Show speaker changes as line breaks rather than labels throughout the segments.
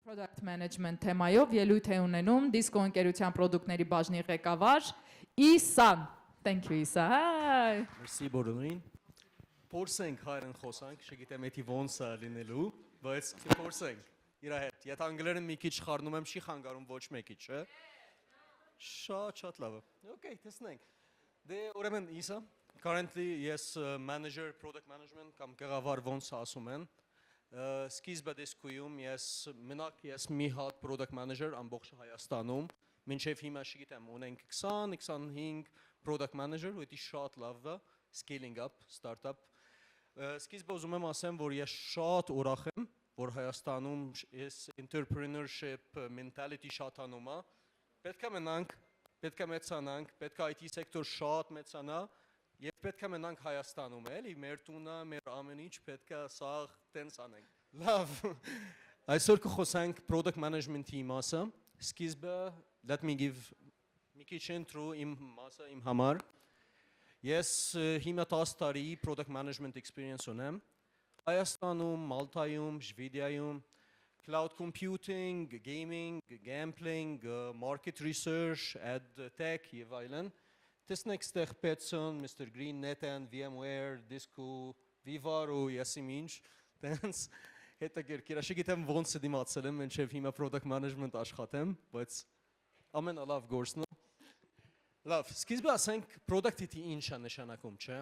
Product management թեմայով ելույթ է ունենում Disco ընկերության պրոդուկտների բաժնի ղեկավար Իսան։ Thank you Իսա։ Hi։
Merci բոլորին։ Փորձենք հայերեն խոսանք, չգիտեմ էդի ոնց է լինելու, բայց փորձենք։ Իրա հետ։ Եթե անգլերեն մի քիչ խառնում եմ, չի խանգարում ոչ մեկի, չէ՞։ Շատ լավ է։ Okay, տեսնենք։ Դե ուրեմն Իսա, currently ես manager product management կամ ղեկավար ոնց ասում են։ Սկիզբը դիսկույում ես մի հատ product manager ամբողջ Հայաստանում, մինչև հիմա չգիտեմ, ունենք 20-25 product manager, ու դա շատ լավ է, scaling up, startup։ Սկիզբը ուզում եմ ասեմ, որ ես շատ ուրախ եմ, որ Հայաստանում ես entrepreneurship mentality շատանում է։ Պետք է մնանք, պետք է մեծանանք, պետք է IT սեկտոր շատ մեծանա։ Եվ պետք է մնանք Հայաստանում, էլի, մեր տունը, մեր ամեն ինչ պետք է սաղ տենց անենք։ Լավ, այսօր կխոսենք product management-ի մասը, սկիզբը, let me give մի քիչ intro իմ մասը, իմ համար։ Ես հիմա 10 տարի product management experience ունեմ, Հայաստանում, Մալտայում, Շվեդիայում, cloud computing, gaming, gambling, market research, ad tech եւ այլն։ Տեսնեք ստեղ Petson, Mr. Green, Netan, VMware, Disco, Vivar ու եսիմ ինչ, տենց հետաքրքիր, չգիտեմ ոնց է դիմացել եմ, մինչև հիմա product management աշխատեմ, բայց ամենալավ գործն է։ Լավ, սկիզբը ասենք product-ի ինչ է նշանակում, չէ։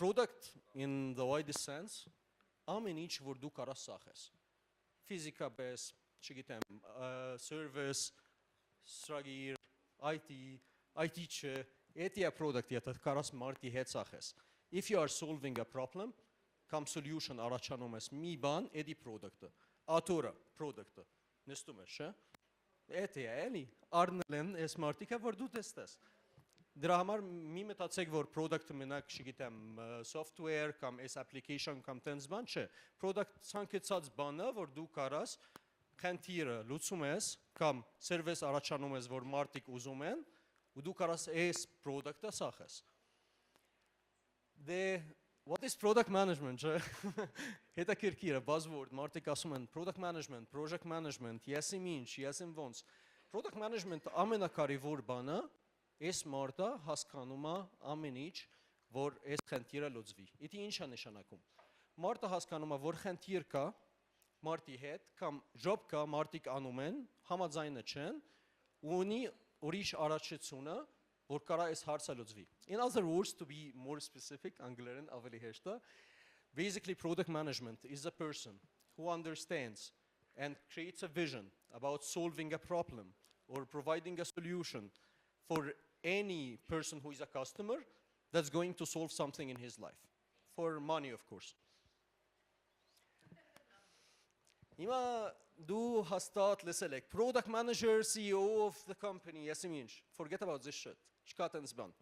Product in the widest sense, ամեն ինչ, որ դու կարաս սախես։ Ֆիզիկապես, չգիտեմ, service, սրագիր, IT չէ, Էդի է product, եթե կարաս մարդի հետ սախես։ If you are solving a problem, կամ solution առաջանում ես մի բան, էդի product-ը, աթորը, product-ը, նստում ես, չէ։ Էդի է, էլի, առնել են ես մարդիկը, որ դու տեստես։ Դրա համար մի մտածեք, որ product-ը մենակ, չգիտեմ, software կամ այս application կամ տենց բան չէ։ Product ցանկացած բանը, որ դու կարաս խնդիրը լուծում ես, կամ service առաջանում ես, որ մարդիկ ուզում են, ու դու կարաս այս product-ը սախես։ Դե, what is product management, չէ։ Հետաքրքիր է, buzzword, մարդիկ ասում են product management, project management, եսիմ ինչ, եսիմ ոնց։ Product management ամենակարևոր բանը, այս մարդը հասկանում է ամեն ինչ, որ այս խնդիրը լուծվի։ Դա ինչ է նշանակում։ Մարդը հասկանում է, որ խնդիր կա մարդի հետ, կամ job կա, մարդիկ անում են, համաձայնը չեն, ու ունի ուրիշ առաջացությունը, որ կարա այս հարցը լուծվի։ In other words, to be more specific, անգլերեն ավելի հեշտ է, basically product management is a person who understands and creates a vision about solving a problem or providing a solution for any person who is a customer that's going to solve something in his life. For money, of course. Հիմա դու հաստատ լսել եք product manager, CEO of the company, եսիմ ինչ, forget about this shit, չկա տենց բան։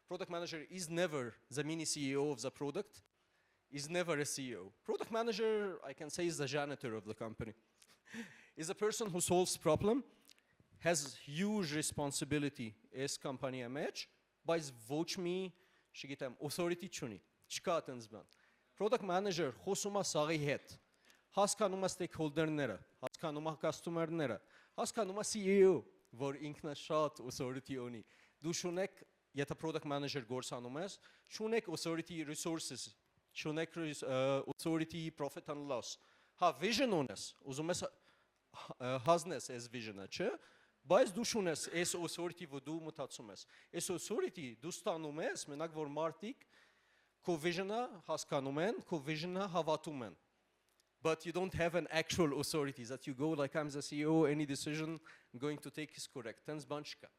Product manager is never the mini CEO of the product, is never a CEO. Product manager, I can say, is the janitor of the company. Is a person who solves problem, has huge responsibility as company մեջ, բայց ոչ մի, չգիտեմ, authority չունի, չկա տենց բան։ Product manager խոսում է սաղի հետ, հասկանում է stakeholder-ները, հասկանում է customer-ները, հասկանում է CEO, որ ինքնը շատ authority ունի։ Դու շունեք, եթե product manager գործանում ես, շունեք authority resources, շունեք authority profit and loss։ Հա, vision ունես, ուզում ես հանձնես այս vision-ը, չէ՞, բայց դու շունես այս authority, որ դու մտածում ես։ Այս authority դու ստանում ես, մենակ որ մարդիկ քո vision-ը հասկանում են, քո vision-ը հավատում են։ But you don't have an actual authority that you go like I'm the CEO, any decision I'm going to take is correct. Tens banchka.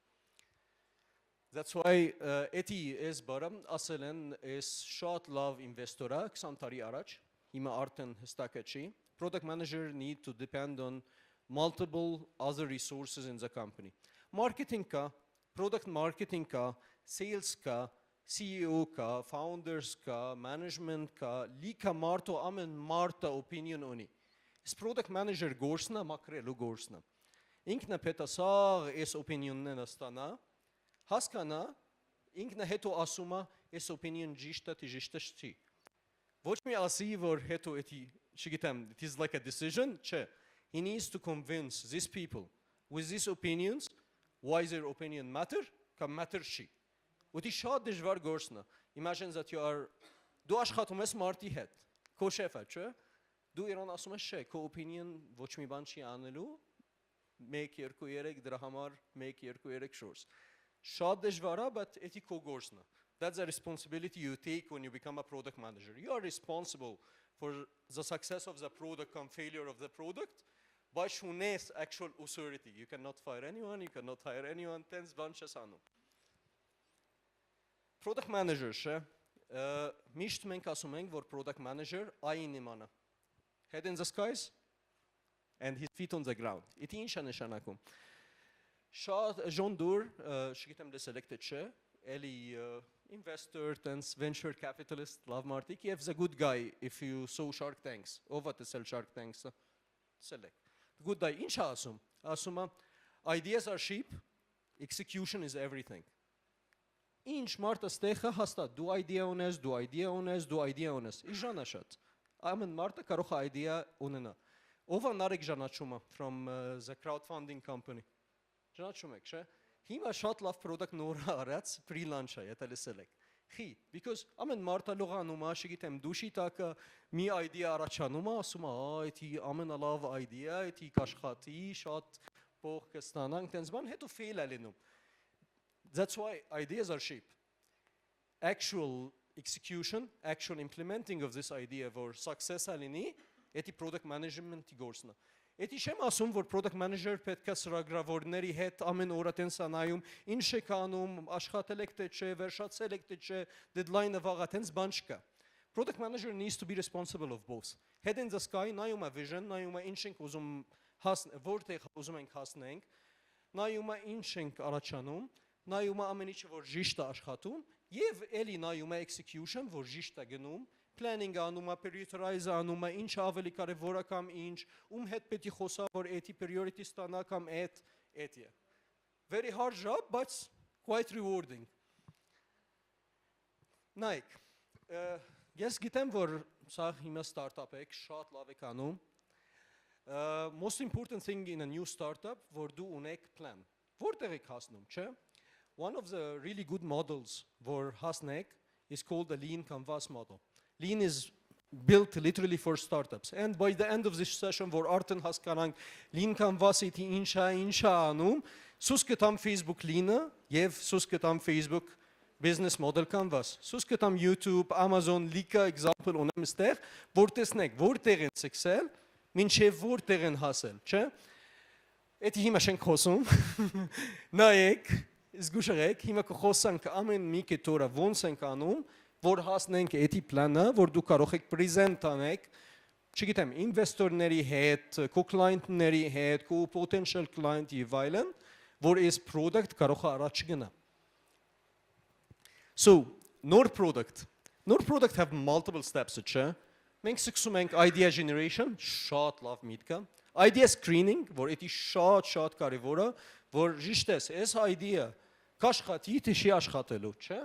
That's why Eti is baram aselen is short love investora 20 տարի առաջ հիմա արդեն հստակ է չի. Product manager need to depend on multiple other resources in the company. Marketing ka, product marketing ka, sales ka, CEO ka, founders ka, management ka, lika marto amen marta opinion ունի։ Այս product manager գործնա մակրելու գործնա։ Ինքնը պետք է սաղ այս opinion-ները ստանա, հասկանա, ինքնը հետո ասում է այս opinion ճիշտ է, ճիշտ չի։ Ոչ մի ասի, որ հետո էդի, չգիտեմ, it is like a decision, չէ։ he needs to convince these people with these opinions why their opinion matter, կամ matter չի։ Ուտի շատ դժվար գործն է։ Imagine that you are դու աշխատում ես մարդի հետ, քո շեֆը, չէ՞։ Դու իրան ասում ես, չէ, քո opinion ոչ մի բան չի անելու, 1 2 3 դրա համար 1 2 3 4։ Շատ դժվար է, but էդի քո գործն է։ That's a responsibility you take when you become a product manager. You are responsible for the success of the product and failure of the product. By shunես actual authority. You cannot fire anyone, you cannot hire anyone, tens bunches անում։ Product manager, չէ, միշտ մենք ասում ենք, որ product manager այն իմանա։ Head in the skies and his feet on the ground. Իդի ինչ է նշանակում։ Շատ John Doerr, չգիտեմ դե selected չէ, էլի investor, tens venture capitalist, love մարդիկ, եւ the good guy if you saw Shark Tanks, ով է տեսել Shark Tanks-ը, select. Good guy, ինչ է ասում։ Ասում է, ideas are cheap, execution is everything։ Ինչ մարդը ստեղ է հաստատ, դու idea ունես, դու idea ունես, իժան է շատ։ Ամեն մարդը կարող է idea ունենա։ Ով է Նարեկ ճանաչումը from the crowdfunding company։ Ճանաչում եք, չէ՞։ Հիմա շատ լավ product նոր արած, pre-launch է, եթե լսել եք։ Խի, because ամեն մարդը լողանում է, չգիտեմ, դուշի տակը մի idea առաջանում է, ասում է, էդի ամենալավ idea, էդի կաշխատի, շատ փող կստանանք, տենց բան, հետո fail է լինում։ That's why ideas are cheap. Actual execution, actual implementing of this idea for success լինի, էդի product management-ի գործն է։ Էդի չեմ ասում, որ product manager պետք է ծրագրավորների հետ ամեն օրը տենց անայում, ինչ եք անում, աշխատել եք թե չէ, վերջացել եք թե չէ, deadline-ը վաղա տենց բան չկա։ Product manager needs to be responsible of both. Head in the sky, նայում է vision, նայում է ինչ ենք ուզում որտեղ ուզում ենք հասնենք, նայում է ինչ ենք առաջանում, նայում է ամեն ինչը որ ճիշտ է աշխատում, եւ էլի նայում է execution, որ ճիշտ է գնում, planning անում է, prioritize անում է, ինչ ավելի կարևոր է կամ ինչ, հետ պետք է խոսա, որ էդի priority ստանա կամ էդի է։ Very hard job, but quite rewarding։ Նայք, ես գիտեմ, որ սա հիմա startup եք, շատ լավ եք անում։ Most important thing in a new startup, որ դու ունեք plan։ Որտեղ եք հասնում, չէ՞։ One of the really good models for Hasnek is called the Lean Canvas model. Lean is built literally for startups. And by the end of this session, for Arten Haskanang, Lean Canvas iti insha anum, susketam Facebook Lean, yev susketam Facebook business model canvas. Susketam YouTube, Amazon, Lika example onem stեղ, որտեսնեք, որտեղ են սկսել, մինչև որտեղ են հասել, չէ՞։ Էդի հիմա շենք խոսում։ Նայեք, զգուշացեք, հիմա կխոսանք ամեն մի կետորը ոնց ենք անում, որ հասնենք էդի պլանը, որ դու կարող եք present անեք, չգիտեմ, investor-ների հետ, քո client-ների հետ, քո potential client-ի եւ այլն, որ այս product կարող է առաջ գնա։ So, nor product have multiple steps, չէ՞։ Մենք սկսում ենք idea generation, շատ լավ միտք է, idea screening, որ էդի շատ կարևոր է, որ ճիշտ է, այս idea կաշխատի, թե չի աշխատելու, չէ՞։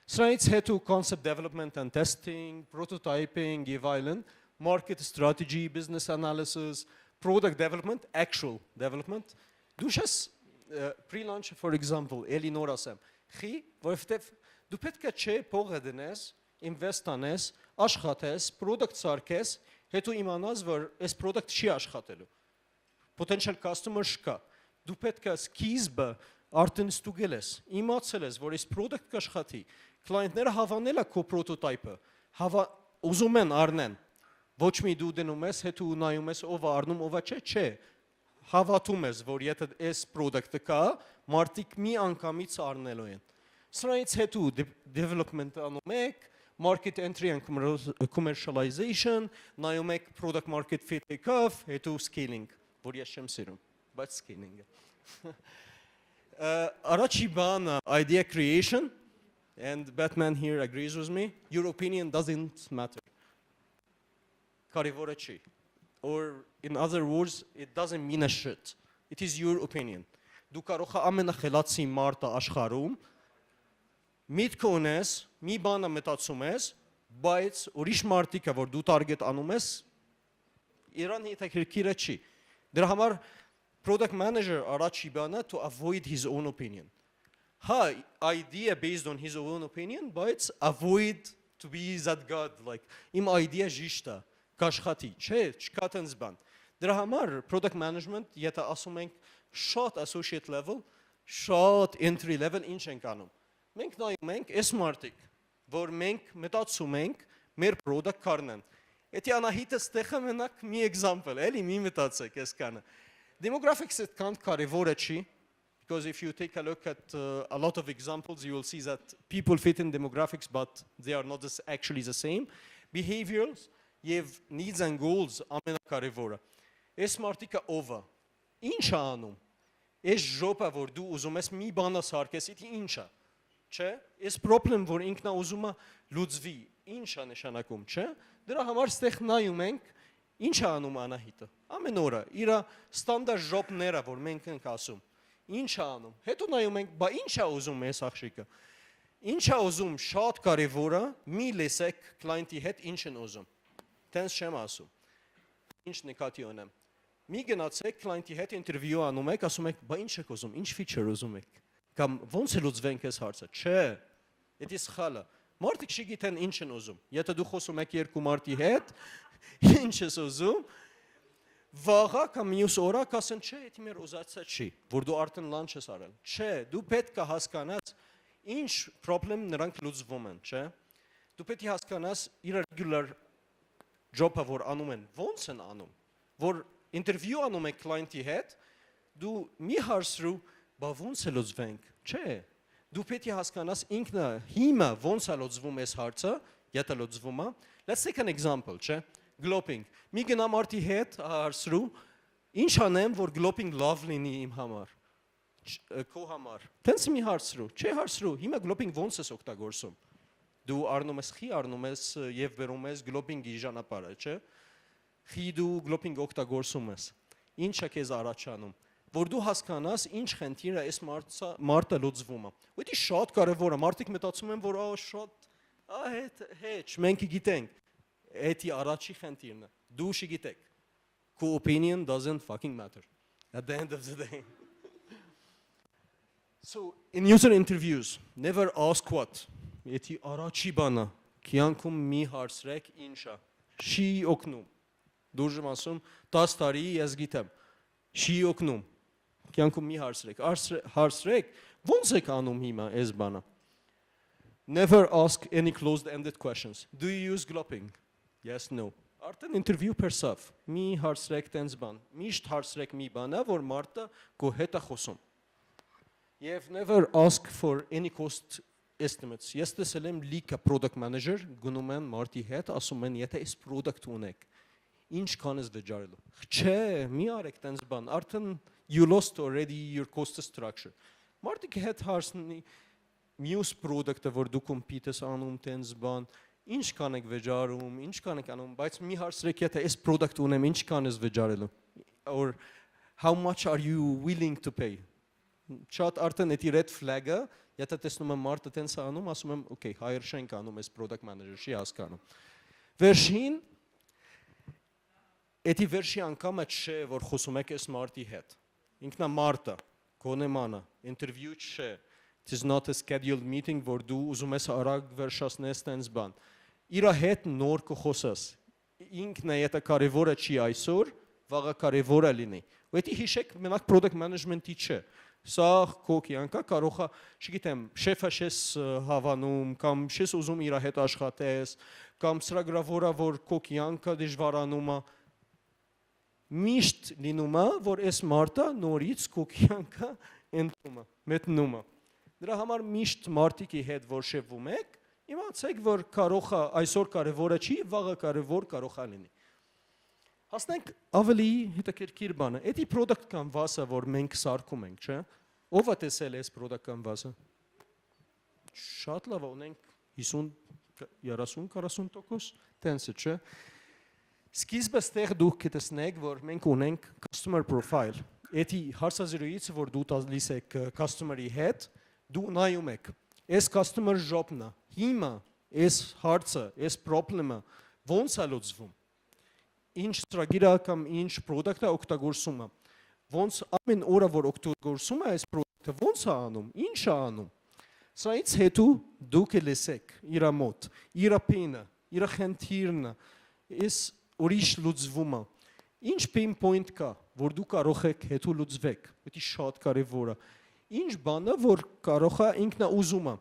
Սրանից հետո concept development and testing, prototyping եւ այլն, market strategy, business analysis, product development, actual development։ Դու ես pre-launch for example, էլի նոր ասեմ, խի, որովհետեւ դու պետք է չէ փողը դնես, invest անես, աշխատես, product սարքես, հետո իմանաս, որ այս product չի աշխատելու։ Potential customer չկա։ Դու պետք է սկիզբը արդեն ստուգել ես, իմացել ես, որ այս product կաշխատի։ Client-ները հավանել է քո prototype-ը, ուզում են առնեն։ Ոչ մի դու դնում ես, հետո նայում ես ով է առնում, ով է չէ։ Հավատում ես, որ եթե այս product-ը կա, մարդիկ մի անգամից առնելու են։ Սրանից հետո development անում եք, market entry and commercialization, նայում եք product market fit եկավ, հետո scaling, որ ես չեմ սիրում, բայց scaling-ը։ Առաջի բանը idea creation, and Batman here agrees with me, your opinion doesn't matter. Կարևորը չի. Or in other words, it doesn't mean a shit. It is your opinion. Դու կարող ես ամենախելացի մարդը աշխարհում միտք ունես, մի բանը մտածում ես, բայց ուրիշ մարդիկը, որ դու target անում ես, իրան հետաքրքիր չի։ Դրա համար product manager առաջի բանը to avoid his own opinion. Հա, idea based on his own opinion, բայց avoid to be that god, like իմ idea ճիշտ է, կաշխատի, չէ, չկա տենց բան։ Դրա համար product management, եթե ասում ենք շատ associate level, շատ entry level ինչ ենք անում։ Մենք նայում ենք այս մարդիկ, որ մենք մտածում ենք մեր product կառնեն։ Եթե Անահիտը ստեղը մենակ մի example, էլի մի մտածեք այս կանը։ Demographics այդքան կարևոր չի, because if you take a look at a lot of examples, you will see that people fit in demographics, but they are not actually the same. Behaviors եւ needs and goals ամենակարևորը։ Այս մարդիկը ով է։ Ինչ է անում։ Այս ժոպը, որ դու ուզում ես մի բանը սարքես, դա ինչ է։ Չէ՞։ Այս problem, որ ինքն է ուզում է լուծվի, ինչ է նշանակում, չէ՞։ Դրա համար ստեղ նայում ենք, ինչ է անում Անահիտը։ Ամեն օրը իր ստանդարտ ժոպները, որ մենք ենք ասում, ինչ է անում։ Հետո նայում ենք, բա ինչ է ուզում այս աղջիկը։ Ինչ է ուզում, շատ կարևորը, մի լսեք կլայենտի հետ ինչ են ուզում։ Տենց չեմ ասում։ Ինչ նկատի ունեմ։ Մի գնացեք կլայենտի հետ ինտերվյու անում եք, ասում եք, բա ինչ եք ուզում, ինչ feature ուզում եք։ Կամ ո՞նց է լուծվենք այս հարցը։ Չէ։ Դա սխալ է։ Մարդիկ չգիտեն ինչ են ուզում։ Եթե դու խոսում եք երկու մարդի հետ, ինչ ես ուզում, վաղը կամ մյուս օրը կասեն, չէ, դա մեր ուզածը չի, որ դու արդեն լանչ ես արել։ Չէ, դու պետք է հասկանաս ինչ problem նրանք լուծվում են, չէ։ Դու պետք է հասկանաս իր regular job-ը, որ անում են, ո՞նց են անում, որ ինտերվյու անում եք կլայենտի հետ, դու մի հարցրու, բա ո՞նց է լուծվենք, չէ։ Դու պետք է հասկանաս ինքնը հիմա ո՞նց է լուծվում այս հարցը, եթե լուծվում է։ Let's take an example, չէ։ Gloping։ Մի գնամ արդի հետ հարցրու, ինչ անեմ, որ gloping love լինի իմ համար, քո համար։ Տենց մի հարցրու, չէ հարցրու, հիմա gloping ո՞նց ես օգտագործում։ Դու առնում ես խի, առնում ես եւ վերում ես gloping-ի ճանապարհը, չէ։ Խի դու gloping օգտագործում ես։ Ինչ է քեզ առաջանում, որ դու հասկանաս ինչ խնդիրը այս մարդը լուծվում է։ Ուտի շատ կարևոր է, մարդիկ մտածում են, որ շատ հետ, մենք գիտենք։ Էդի առաջի խնդիրն է։ Դու չգիտեք։ Քո opinion doesn't fucking matter at the end of the day. So in user interviews, never ask what. Էդի առաջի բանը, կյանքում մի հարցրեք ինչա։ Չի օգնում։ Դուրս եմ ասում 10 տարի ես գիտեմ։ Չի օգնում։ Կյանքում մի հարցրեք։ Հարցրեք, ո՞նց եք անում հիմա այս բանը։ Never ask any closed-ended questions. Do you use gloping? Yes, no. Արդեն interview perself. Մի հարցրեք տենց բան։ Միշտ հարցրեք մի բանը, որ մարդը քո հետ է խոսում։ Եվ never ask for any cost estimates. Ես տեսել եմ լիքը product manager գնում են մարդի հետ, ասում են, եթե այս product ունեք, ինչ կան ես վճարելու։ Չէ, մի արեք տենց բան։ Արդեն you lost already your cost structure. Մարդիկ հետ հարցնի մյուս product-ը, որ դու compete ես անում տենց բան, ինչ կանեք վճարում, ինչ կանեք անում, բայց մի հարցրեք, եթե այս product ունեմ, ինչ կան ես վճարելու, or how much are you willing to pay։ Շատ արդեն էդի red flag-ը, եթե տեսնում եմ մարդը տենց անում, ասում եմ, okay, hire շենք անում այս product manager-ի հասկանում։ Վերջին, էդի վերջի անգամը չէ, որ խոսում եք այս մարդի հետ։ Ինքնա մարդը, գոնեմանը, interview չէ։ It is not a scheduled meeting, որ դու ուզում ես արագ վերջացնես տենց բան։ Իրա հետ նոր կխոսես։ Ինքն է եթե կարևորը չի այսօր, վաղը կարևորը լինի։ Ու դա հիշեք, մենակ product management-ի չէ։ Սա քո կյանքը կարող է, չգիտեմ, շեֆը շես հավանում, կամ շես ուզում իրա հետ աշխատես, կամ ծրագրավորը, որ քո կյանքը դժվարանում է։ Միշտ լինում է, որ այս մարդը նորից քո կյանքը ընտրում է, մտնում է։ Դրա համար միշտ մարդիկի հետ որ շեվում եք, իմացեք, որ կարող է այսօր կարևորը չի, վաղը կարող է լինի։ Հասնենք ավելի հետաքրքիր բանը։ Էդի product canvas-ը, որ մենք սարքում ենք, չէ՞։ Ով է տեսել այս product canvas-ը։ Շատ լավ, ունենք 50-30-40%, տենց է, չէ։ Սկիզբը ստեղ դուք կտեսնեք, որ մենք ունենք customer profile։ Էդի հարցազրույցը, որ դու տալիս եք customer-ի հետ, դու նայում եք, այս customer job-ն է, հիմա այս հարցը, այս problem-ը ո՞նց է լուծվում։ ինչ ծրագիրը կամ ինչ product-ը օգտագործում է։ Ոնց ամեն օրը որ օգտագործում է այս product-ը, ոնց է անում, ինչ է անում։ Սայից հետո դուք լսեք իր մոտ, իր պինը, իր խնդիրը, is ուրիշ լուծումը։ Ինչ pain point կա, որ դու կարող եք հետո լուծվեք, դա շատ կարևոր է։ Ինչ բանը, որ կարող է ինքնա ուզում է։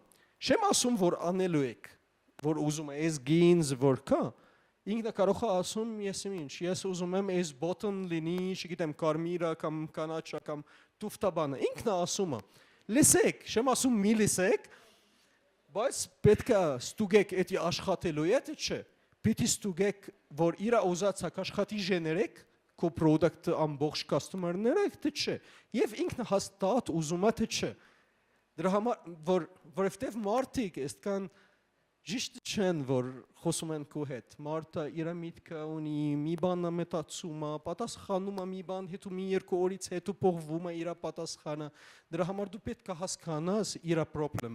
Չեմ ասում, որ անելու եք, որ ուզում է, այս gains որ կա, ինքնա կարող է ասում ես ինչ, ես ուզում եմ այս button լինի, չգիտեմ, կարմիրը կամ կանաչը կամ տուֆտաբանը, ինքնա ասում է։ Լսեք, չեմ ասում մի լսեք, բայց պետք է ստուգեք էդի աշխատելու է, թե չէ։ Պիտի ստուգեք, որ իր ուզածը աշխատի ժեներեք, քո product-ը ամբողջ customer-ները, թե չէ։ Եվ ինքնը հաստատ ուզում է, թե չէ։ Դրա համար, որովհետև մարդիկ այդքան ճիշտ չեն, որ խոսում են քո հետ։ Մարդը իր միտքը ունի, մի բանը մտածում է, պատասխանում է մի բան, հետո մի երկու օրից հետո փոխվում է իր պատասխանը։ Դրա համար դու պետք է հասկանաս իր խնդիրը։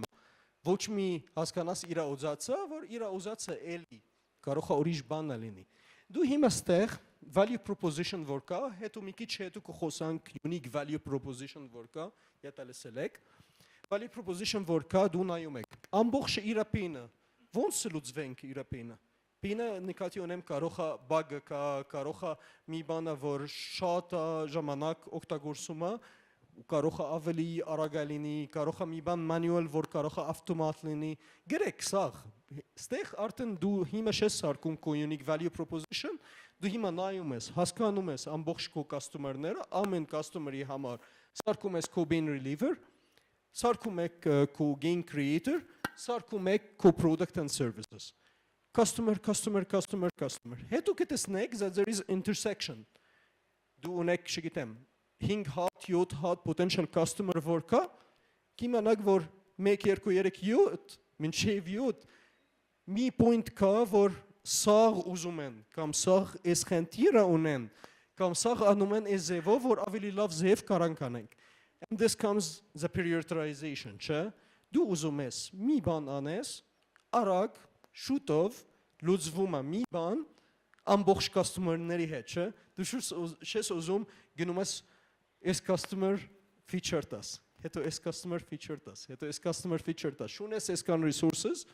Ոչ մի հասկանաս իր ուզածը, որ իր ուզածը էլի կարող է ուրիշ բան լինի։ Դու հիմա ստեղ value proposition որ կա, հետո մի քիչ հետո կխոսանք unique value proposition որ կա, եթե լսել եք։ Value proposition որ կա, դու նայում եք։ Ամբողջ իր պինը ոնց լուծվենք իր պինը։ Պինը նկատի ունեմ կարող է bug կա, կարող է մի բանը որ շատ ժամանակ օգտագործում է, կարող է ավելի արագ լինի, կարող է մի բան manual որ կարող է ավտոմատ լինի։ Գրեք սա։ Ստեղ արդեն դու հիմա չես սարքում քո unique value proposition, դու հիմա նայում ես, հասկանում ես ամբողջ քո customer-ները, ամեն customer-ի համար սարքում ես քո pain reliever, սարքում եք քո gain creator, սարքում եք քո product and services. Customer. Հետո կտեսնեք that there is intersection. Դու ունեք, չգիտեմ, 5 հատ, 7 հատ potential customer որ կա, կիմանաք որ 1, 2, 3, 7, մինչև 7 մի point կա, որ սաղ ուզում են, կամ սաղ այս խնդիրը ունեն, կամ սաղ անում են այս ձևով, որ ավելի լավ ձև կարանք անենք։ And this comes the prioritization, չէ։ Դու ուզում ես մի բան անես, արագ, շուտով, լուծվում է մի բան, ամբողջ customer-ների հետ, չէ։ Դու չես ուզում գնում ես այս customer feature տաս, հետո այս customer feature տաս, հետո այս customer feature տաս, շունես այսքան resources,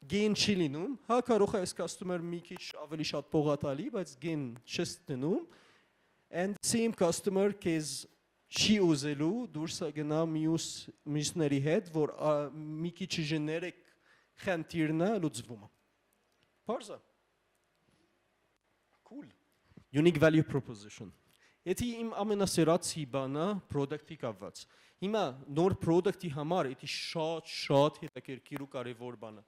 gain չի լինում, հա կարող է այս customer մի քիչ ավելի շատ փողատալի, բայց gain չես դնում, and same customer քեզ չի ուզելու դուրս գնա մյուսների հետ, որ մի քիչ ժեներիկ խնդիրն է լուծվում։ Parza. Cool. Unique value proposition. Եթե իմ ամենասերացի բանը product-ի կապված։ Հիմա նոր product-ի համար դա շատ հետաքրքիր ու կարևոր բան է։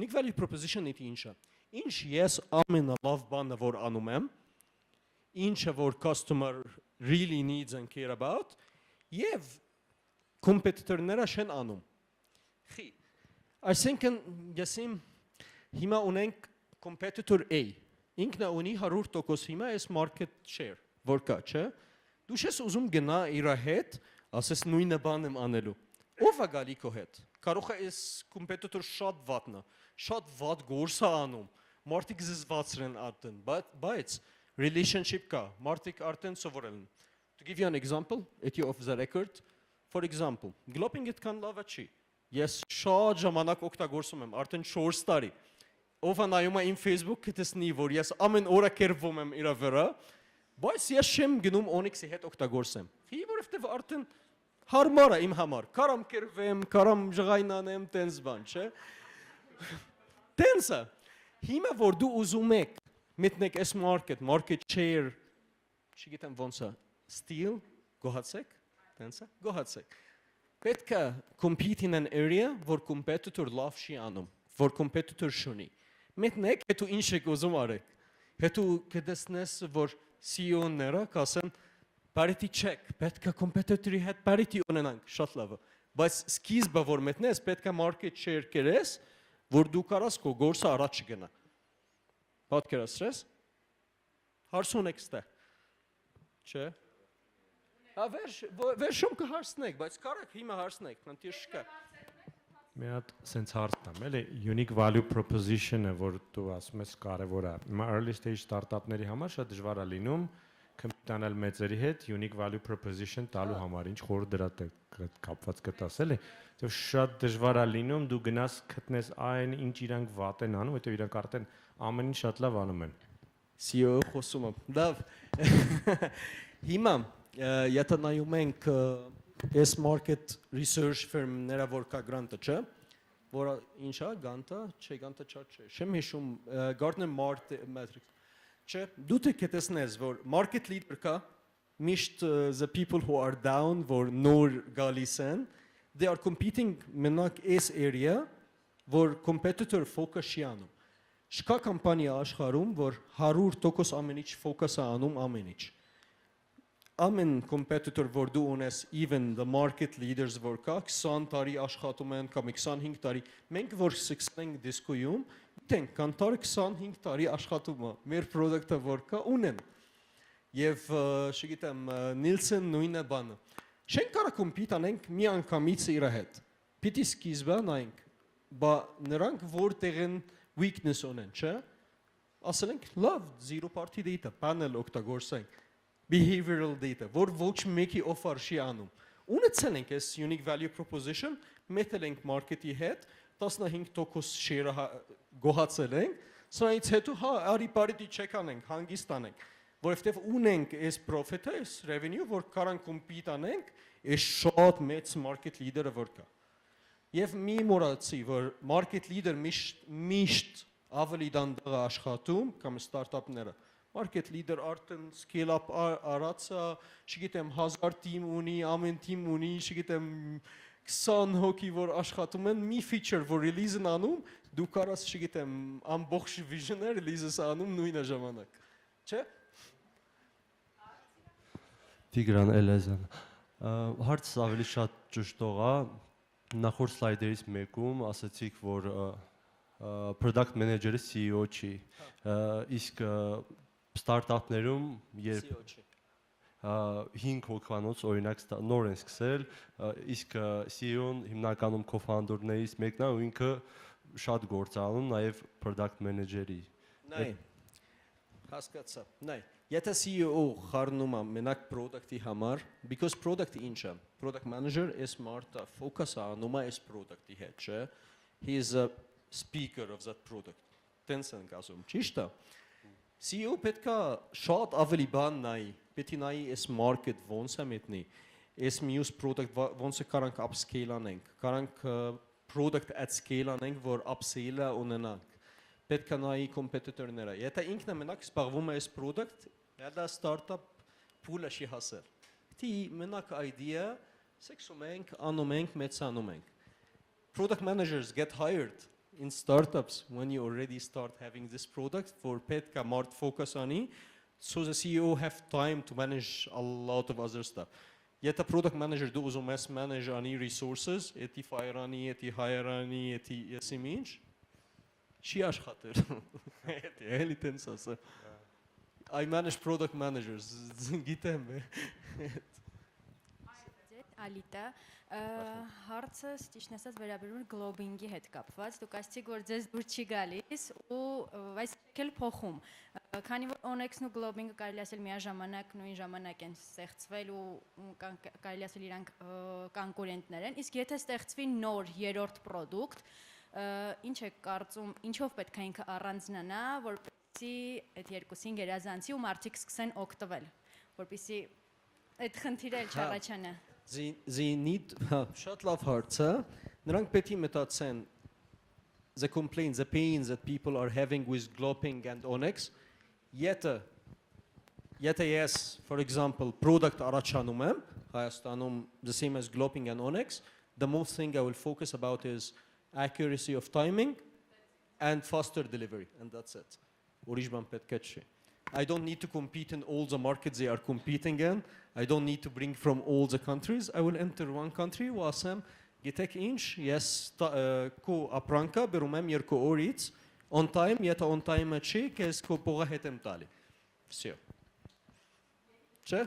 Unique value proposition-ը ինչ է։ Ինչ ես ամենալավ բանը որ անում եմ, ինչը որ customer really needs and care about, եւ competitor-ները չեն անում։ Խի։ Այսինքն եսիմ հիմա ունենք competitor A, ինքնա ունի 100% հիմա այս market share, որ կա, չէ։ Դու չես ուզում գնա իր հետ, ասես նույնը բան եմ անելու։ Ով է գալի քո հետ։ Կարող է այս competitor շատ վատն է, շատ վատ գործ է անում։ Մարդիկ զզված են արդեն, բայց relationship կա, մարդիկ արդեն սովորել են։ To give you an example, at you off the record, for example, gloping itքան լավ չի։ Ես շատ ժամանակ օգտագործում եմ, արդեն 4 տարի։ Ով նայում է իմ Facebook, կտեսնի, որ ես ամեն օրը կերվում եմ իր վրա, բայց ես չեմ գնում Onyx-ի հետ օգտագործեմ։ Հի որովհետև արդեն հարմար է իմ համար։ Կարամ կերվեմ, կարամ ժղայնանեմ, տենց բան, չէ։ Տենց է։ Հիմա որ դու ուզում եք մտնեք այս market share, չգիտեմ ոնց է, steal, գոհացեք, տենց է, գոհացեք։ Պետք է compete in an area, որ competitor լավ չի անում, որ competitor շունի։ Մտնեք, հետո ինչ եք ուզում արեք։ Հետո կտեսնես, որ CEO-ները կասեն parity check, պետք է competitor-ի հետ parity ունենանք, շատ լավ է։ Բայց սկիզբը որ մտնես, պետք է market share կերես, որ դու կարաս քո գործը առաջ գնա։ Պատկերացրես։ Հարցուն եք ստեղ։ Չէ։ Վերջում կհարցնեք, բայց կարեք հիմա հարցնեք, նտիր չկա։
Մի հատ sense հարցնեմ, էլի unique value proposition-ը, որ դու ասում ես կարևոր է։ Հիմա early stage startup-ների համար շատ դժվար է լինում կմտանալ մեծերի հետ unique value proposition տալու համար, ինչ խորը դրա կապված կտաս էլի։ Դու շատ դժվար է լինում դու գնաս գտնես այն ինչ իրանք վատ են անում, հետո իրանք արդեն ամեն ինչ շատ լավ անում են։
CEO խոսում եմ։ Լավ։ Հիմա եթե նայում ենք այս market research firm-ները որ կա grant-ը, չէ՞, որը ինչա Gantt-ը, չէ, Gantt-ը չէ։ Չեմ հիշում Gartner Matrix։ Չէ, դու տեսնես որ market leader կա, միշտ the people who are down, որ նոր գալիս են, they are competing մենակ այս area, որ competitor focus չի անում։ Շկա կամպանիա աշխարհում, որ 100% ամեն ինչ focus է անում ամեն ինչ։ Ամեն competitor որ դու ունես, even the market leaders որ կա, 20 տարի աշխատում են կամ 25 տարի, մենք որ սկսենք դիսկույում, դենք կանտարը 25 տարի աշխատում է, մեր product-ը որ կա ունեն։ Եվ չգիտեմ, Նիլսեն նույնը բանը։ Չենք կարող compete անենք մի անգամից իր հետ։ Պիտի սկիզբը նայենք, բա նրանք որտեղ են weakness ունեն, չէ՞։ Ասել ենք, լավ, zero party data, panel օգտագործենք, behavioral data, որ ոչ մեկի offer չի անում։ Ունեցել ենք այս unique value proposition, մետել ենք market-ի հետ, 15% share-ը գոհացել ենք, սրանից հետո հա արի parity check անենք, հանգիստ անենք, որովհետև ունենք այս profit-ը, այս revenue, որ կարան compete անենք, այս շատ մեծ market leader-ը որ կա։ Եվ մի մոռացի, որ market leader միշտ ավելի դանդաղ աշխատում կամ ստարտափները։ Market leader արդեն scale up արածա, չգիտեմ 1000 team ունի, ամեն team ունի, չգիտեմ 20 հոգի որ աշխատում են, մի feature որ release-ն անում, դու կարաս չգիտեմ ամբողջ vision-ը release-ը անում նույն ժամանակ։ Չէ՞։
Տիգրան Էլեզյան։ Հարցը ավելի շատ ճշտող է։ Նախորդ սլայդերից մեկում ասացիք, որ product manager-ը CEO չի, իսկ ստարտափներում երբ 5 հոգանոց օրինակ նոր են սկսել, իսկ CEO-ն հիմնականում co-founder-ներից մեկն է ու ինքը շատ գործ անում նաև product manager-ի։
Նայ, հասկացա, նայ, եթե CEO խառնում է մենակ product-ի համար, because product-ը ինչ է, product manager is մարդը focus անում է այս product-ի հետ, չէ, he is a speaker of that product, տենց ենք ասում, ճիշտ է, CEO պետք է շատ ավելի բան նայի, պետք է նայի այս market ոնց է մտնի, այս մյուս product ոնց է կարանք upscale անենք, կարանք product at scale անենք, որ upsale-ը ունենանք, պետք է նայի competitor-ները, եթե ինքն է մենակ սպաղվում է այս product, դա startup pool-ը չի հասել, պետք է մենակ idea, սեքսում ենք, անում ենք, մեծանում ենք, product managers get hired in startups when you already start having this product for պետք է մարդ focus անի, so the CEO have time to manage a lot of other stuff. Եթե product manager դու ուզում ես manage անի resources, էտի fire անի, էտի hire անի, էտի եսիմ ինչ, չի աշխատել, էտի էլի տենց ասա, I manage product managers, գիտեմ է,
Ալիտա, հարցը ճիշտ ասած վերաբերում է գլոբինգի հետ կապված, դուք ասացիք, որ ձեզ դուր չի գալիս ու այս եկել փոխում, քանի որ Onyx-ն ու գլոբինգը կարելի ասել միաժամանակ նույն ժամանակ են ստեղծվել ու կարելի ասել իրանք կոնկուրենտներ են, իսկ եթե ստեղծվի նոր երրորդ product, ինչ է կարծում, ինչով պետք է ինքը առանձնանա, որպեսզի այդ երկուսին գերազանցի ու մարդիկ սկսեն օգտվել, որպեսզի այդ խնդիրը չառաջանա։
They need, շատ լավ հարց է, նրանք պետք է մտածեն the complaints, the pains that people are having with Gloping and Onyx, եթե yes, for example, product առաջանում եմ, Հայաստանում the same as Gloping and Onyx, the most thing I will focus about is accuracy of timing and faster delivery, and that's it. Ուրիշ բան պետք է չի. I don't need to compete in all the markets they are competing in. I don't need to bring from all the countries. I will enter one country, ու ասեմ, գիտեք ինչ, ես քո ապրանքը բերում եմ 2 օրից, on time, եթե on time-ը չի, քեզ քո փողը հետ եմ տալի։ Всё. Չէ՞։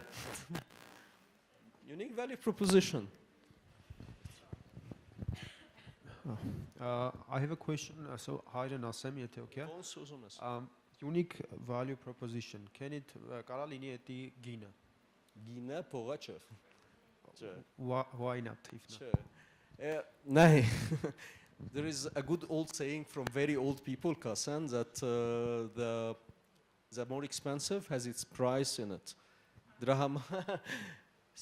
Unique value proposition.
I have a question. So, Hayden Asem, okay?
Ոնց ուզում ես։
Unique value proposition. Can it կարա լինի էտի գինը?
Գինը փողա չէ։ Չէ։
Why not? If not?
Չէ։ Նայ There is a good old saying from very old people, Kasan, that the more expensive has its price in it. Դրա համար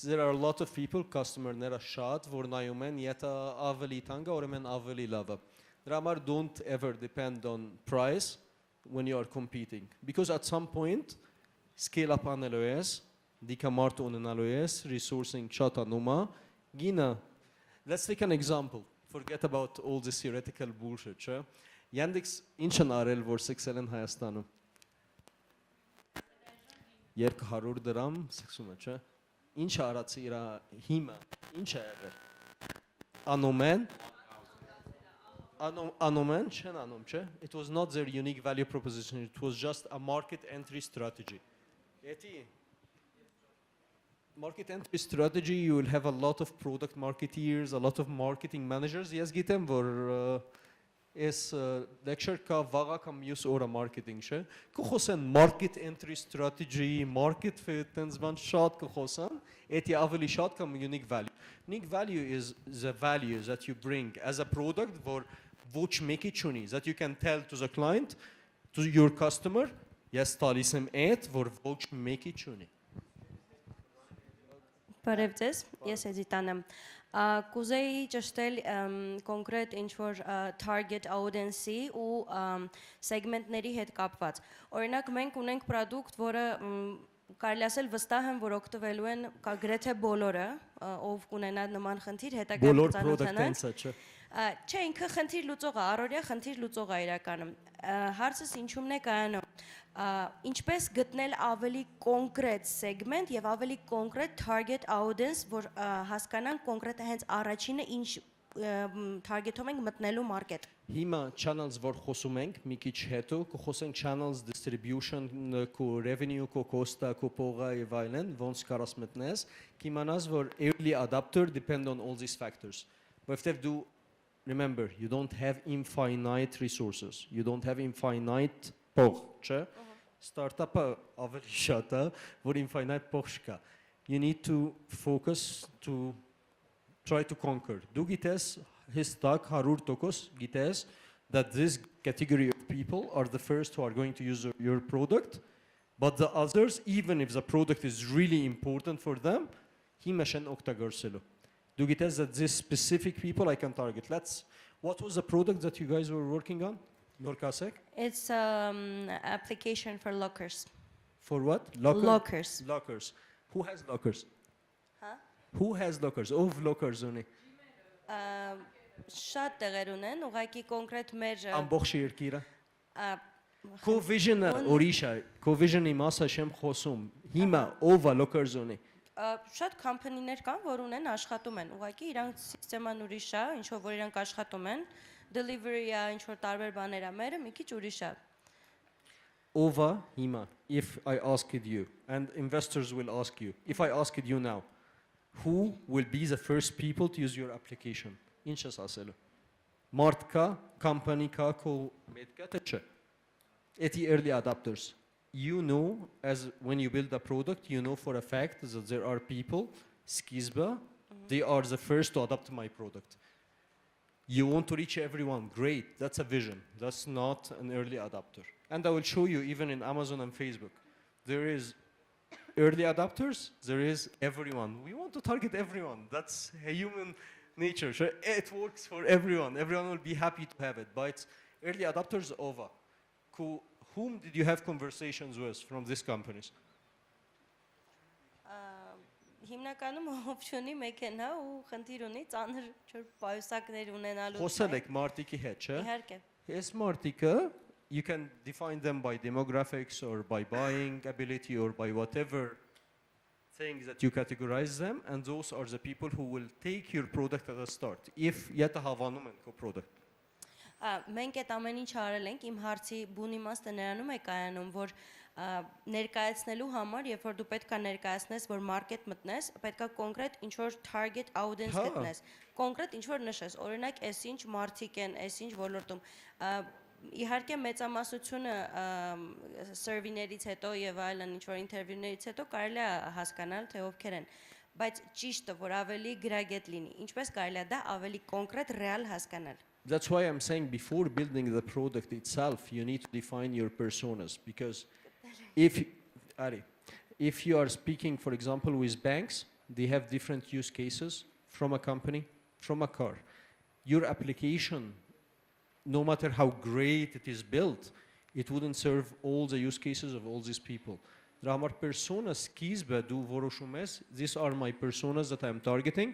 There are a lot of people, customer-ները շատ, որ նայում են, եթե ավելի թանկա, ուրեմն ավելի լավը։ Դրա համար don't ever depend on price when you are competing. Because at some point, scale up անելու ես, դիքա մարդ ունենալու ես, resourcing շատ անում է, գինը, let's take an example. Forget about all this theoretical bullshit, չէ։ Yandex ինչ են արել, որ սկսել են Հայաստանում։ 200 դրամ սկսում է, չէ։ Ինչ արած իր հիմա, ինչ է եղել։ Anomen, չեն անում, չէ։ It was not their unique value proposition, it was just a market entry strategy. Էդի market entry strategy, you will have a lot of product marketeers, a lot of marketing managers. Ես գիտեմ, որ այս lecture կա վաղա կամ մյուս օրը marketing, չէ։ Կխոսեն market entry strategy, market fit, տենց բան շատ կխոսան, էդի ավելի շատ կամ unique value. Unique value is the value that you bring as a product, որ ոչ մեկի չունի, that you can tell to the client, to your customer, ես տալիս եմ այդ, որ ոչ մեկի չունի։
Բարև ձեզ, ես Էդիտան եմ։ Կուզեի ճշտել կոնկրետ ինչ-որ target audience-ի ու segment-ների հետ կապված։ Օրինակ մենք ունենք product, որը կարելի ասել վստահ եմ, որ օգտվելու են գրեթե բոլորը, ով կունենա նման խնդիր, հետագայում
Բոլոր
կծանոթանան։
product-ը չէ։
Չէ, ինքը խնդիր լուծող է, առօրյա խնդիր լուծող է իրականում։ Հարցս ինչումն է կայանում։ Ինչպես գտնել ավելի կոնկրետ segment եւ ավելի կոնկրետ target audience, որ հասկանան կոնկրետ հենց առաջինը ինչ target-ով ենք մտնելու market։
Հիմա channels, որ խոսում ենք, մի քիչ հետո կխոսենք channels, distribution, կո revenue, կո cost, կո փողա եւ այլն, ոնց կարաս մտնես, կիմանաս, որ early adopter depend on all these factors. Որովհետեւ դու remember, you don't have infinite resources. You don't have infinite փող, չէ՞։ Startup-ը ավելի շատ է, որ infinite փող չկա։ You need to focus to try to conquer. Դու գիտես, հստակ 100% գիտես that this category of people are the first who are going to use your product, but the others, even if the product is really important for them, հիմա շեն օգտագործելու։ Դու գիտես that this specific people I can target. What was the product that you guys were working on? Norkasek?
It's application for lockers.
For what?
Lockers.
Lockers. Who has lockers?
Huh?
Who has lockers? Ով lockers ունի։
Շատ տեղեր ունեն, ուղղակի կոնկրետ մեր
Ամբողջ երկիրը։ Քո vision-ը ուրիշ է։ Քո vision-ի մասը չեմ խոսում։ Հիմա ով է lockers ունի։
Շատ կամփանիներ կան, որ ունեն աշխատում են։ Ուղղակի իրանք սիստեման ուրիշ է, ինչ որ իրանք աշխատում են, delivery-ը, ինչ որ տարբեր բաներ է, մերը մի քիչ ուրիշ է։
Ով է հիմա, if I asked you, and investors will ask you, if I asked you now, who will be the first people to use your application? Ինչ ես ասելու։ Մարդ կա, company կա, քո մեծ կա, թե չէ։ Էդի early adopters. You know, as when you build a product, you know for a fact that there are people, skizba, they are the first to adopt my product. You want to reach everyone, great, that's a vision. That's not an early adopter. And I will show you even in Amazon and Facebook. There is early adopters, there is everyone. We want to target everyone. That's a human nature. So it works for everyone. Everyone will be happy to have it. But early adopters over. Whom did you have conversations with from these companies?
Հիմնականում օպշնի մեքենա ու խնդիր ունի ծանր չոր պայուսակներ ունենալու։
Խոսել եք մարտիկի հետ, չէ՞։
Իհարկե։
Այս մարտիկը, you can define them by demographics or by buying ability or by whatever things that you categorize them, and those are the people who will take your product at the start. If yet հավանում են քո product.
Մենք այդ ամեն ինչ արել ենք, իմ հարցի բուն իմաստը նրանում է կայանում, որ ներկայացնելու համար, երբ որ դու պետք է ներկայացնես, որ մարքետ մտնես, պետք է կոնկրետ ինչ որ target audience
Հա։
գտնես, կոնկրետ ինչ որ նշես, օրինակ, այսինչ մարդիկ են, այսինչ ոլորտում։ Իհարկե մեծամասնությունը survey-ներից հետո եւ այլն ինչ որ ինտերվյուներից հետո կարելի է հասկանալ, թե ովքեր են, բայց ճիշտը, որ ավելի գրագետ լինի, ինչպես կարելի է դա ավելի կոնկրետ ռեալ հասկանալ։
That's why I'm saying before building the product itself, you need to define your personas. Because if you are speaking, for example, with banks, they have different use cases from a company, from a car. Your application, no matter how great it is built, it wouldn't serve all the use cases of all these people. Դրա համար personas սկիզբը դու որոշում ես, these are my personas that I'm targeting,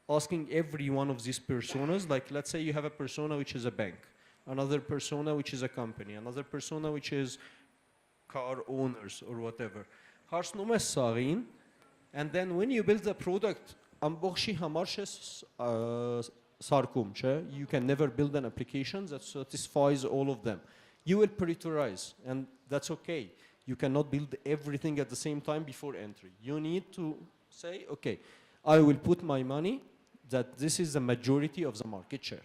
asking every one of these personas, like let's say you have a persona which is a bank, another persona which is a company, another persona which is car owners or whatever. Հարցնում ես սաղին, and then when you build the product, ամբողջի համար ես սարքում, չէ? You can never build an application that satisfies all of them. You will prioritize, and that's okay. You cannot build everything at the same time before entry. You need to say, okay, I will put my money that this is the majority of the market share.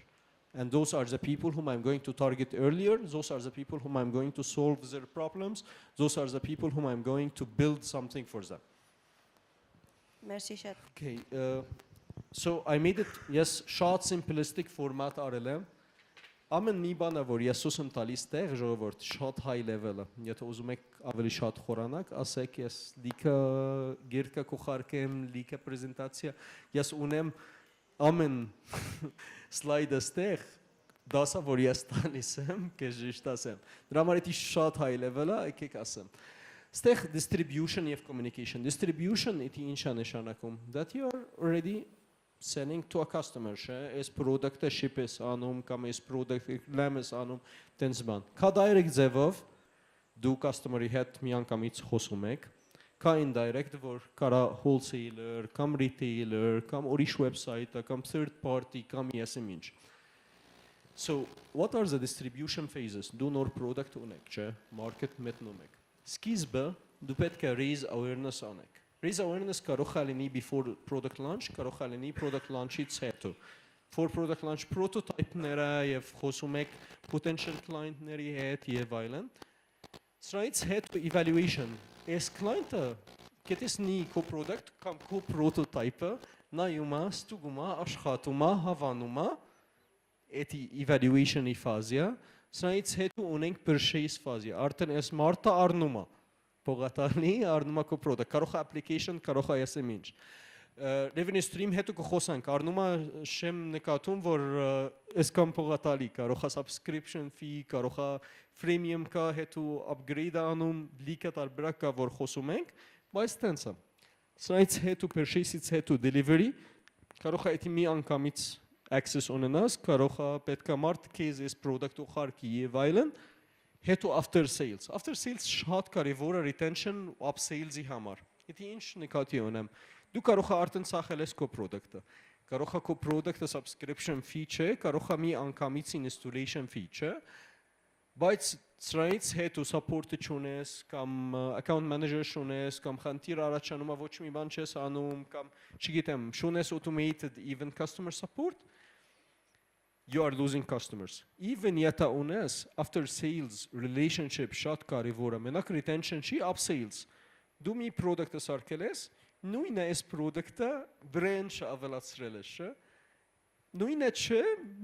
And those are the people whom I'm going to target earlier. Those are the people whom I'm going to solve their problems. Those are the people whom I'm going to build something for them.
Merci շատ։
Okay, so I made it, yes, short, simplistic format RLM. Ամեն մի բանը, որ ես ուս եմ տալիս տեղ, ժողովուրդ, շատ high level-ը, եթե ուզում եք ավելի շատ խորանաք, ասեք ես լիքը գիրկը կուխարկեմ, լիքը պրեզենտացիա, ես ունեմ ամեն slide-ը ստեղ, դասա, որ ես տալիս եմ, կեզ ժիշտ ասեմ, դրա համար էտի շատ high level-ը, եկեք ասեմ, ստեղ distribution եւ communication, distribution էտի ինչ է նշանակում, that you are already selling to a customer, այս product-ը ship ես անում, կամ այս product-ը լեմ ես անում, տենց բան, կա direct ձևով, դու customer-ի հետ մի անգամից խոսում եք, կա indirect, որ կարա wholesaler, կամ retailer, կամ ուրիշ website, կամ third party, կամ եսեմ ինչ. So, what are the distribution phases? Դու նոր product ունեք, չէ, market մտնում եք. Սկիզբը դու պետք է raise awareness անեք. Raise awareness կարող է լինի before product launch, կարող է լինի product launch-ից հետո. For product launch prototype-ները եւ խոսում եք potential client-ների հետ եւ այլն. Սրանից հետո evaluation. Այս client-ը կտեսնի քո product կամ քո prototype-ը, նայում է, ստուգում է, աշխատում է, հավանում է, այդ evaluation-ի ֆազը, սրանից հետո ունենք purchase ֆազը. Արդեն այս մարդը առնում է Պողատալի առնում է քո product, կարող է application, կարող է ասեմ ինչ։ Revenue stream հետո կխոսանք, առնում է շեմ նկատում, որ այսքան պողատալի, կարող է subscription fee, կարող է freemium կա, հետո upgrade անում, լիքը տարբերակ կա, որ խոսում ենք, բայց տենց է։ Սրանից հետո purchase-ից հետո delivery, կարող է դա մի անգամից access ունենաս, կարող է պետք է մարդ քեզ այս product ուղարկի եւ այլն։ Հետո after sales շատ կարևոր է retention ու upsales-ի համար։ Դա ինչ նկատի ունեմ։ Դու կարող ես արդեն ցախել ես քո product-ը։ Կարող է քո product-ը subscription fee չէ, կարող է մի անգամից installation fee չէ, բայց սրանից հետո support-ը չունես, կամ account manager չունես, կամ խնդիր առաջանում է ոչ մի բան չես անում, կամ չգիտեմ, չունես automated even customer support, you are losing customers. Even եթե ունես after sales relationship շատ կարևոր է, մենակ retention չի, upsales. Դու մի product-ը սարքել ես, նույնը այս product-ը branch ավելացրել ես, չէ՞։ Նույնը չէ,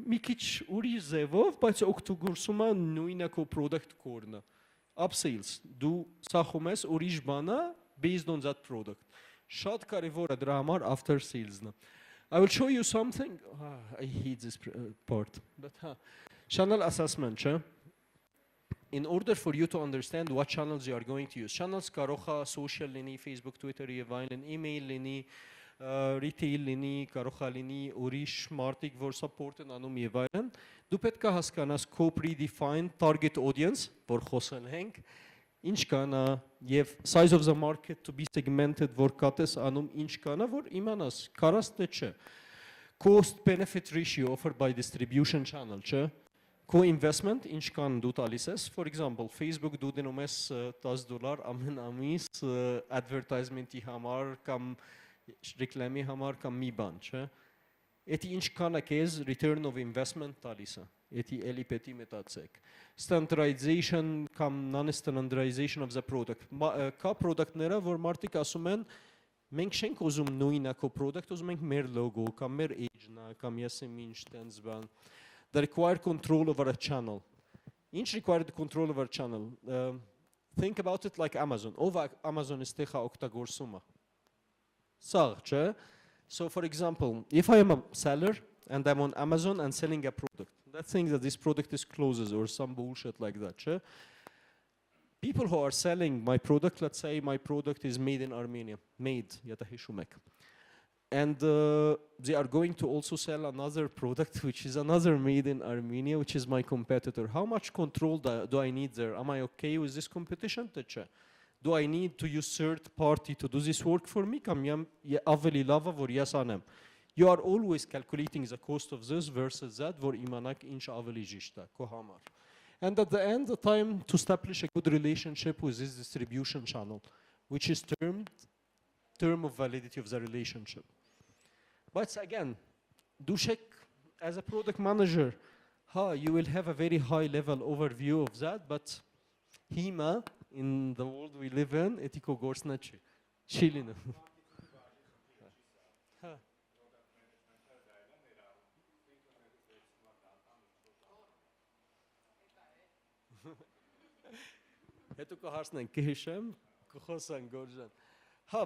մի քիչ ուրիշ ձևով, բայց օգտագործում է նույնը քո product core-ը. Upsales. Դու սախում ես ուրիշ բանը based on that product. Շատ կարևոր է դրա համար after sales-ը. I will show you something. I hate this part. But channel assessment. In order for you to understand what channels you are going to use. Channels կարող է social լինի, Facebook, Twitter եւ այլն, email լինի, retail լինի, կարող է լինի ուրիշ մարդիկ, որ support են անում եւ այլն։ Դու պետք է հասկանաս քո predefined target audience, որ խոսել ենք, ինչ կանա եւ size of the market to be segmented, որ կատես անում ինչ կանա, որ իմանաս կարաս թե չէ, cost benefit ratio offered by distribution channel, չէ, co-investment ինչքան դու տալիս ես, for example, Facebook դու դնում ես $10 ամեն ամիս advertisement-ի համար կամ ռեկլամի համար կամ մի բան, չէ՞։ Էդի ինչքան է քեզ return of investment տալիս է։ Էդի էլի պետք է մտածեք։ Standardization կամ non-standardization of the product։ Կա product-ները, որ մարդիկ ասում են մենք չենք ուզում նույնը քո product, ուզում ենք մեր logo կամ մեր age-նա կամ եսեմ ինչ տենց բան։ They require control over a channel. Ինչ require the control over a channel? Think about it like Amazon. Ով Amazon ստեղա օգտագործում է։ Սա, չէ՞։ So for example, if I am a seller and I'm on Amazon and selling a product, let's think that this product is closes or some bullshit like that. Che? People who are selling my product, let's say my product is made in Armenia, and they are going to also sell another product which is another made in Armenia, which is my competitor. How much control do I need there? Am I okay with this competition? Do I need to use third party to do this work for me? You are always calculating the cost of this versus that. And at the end, the time to establish a good relationship with this distribution channel, which is term of validity of the relationship. But again, do check as a product manager, you will have a very high level overview of that, but HEMA, in the world we live in, etiko gorsnachi. Chilling.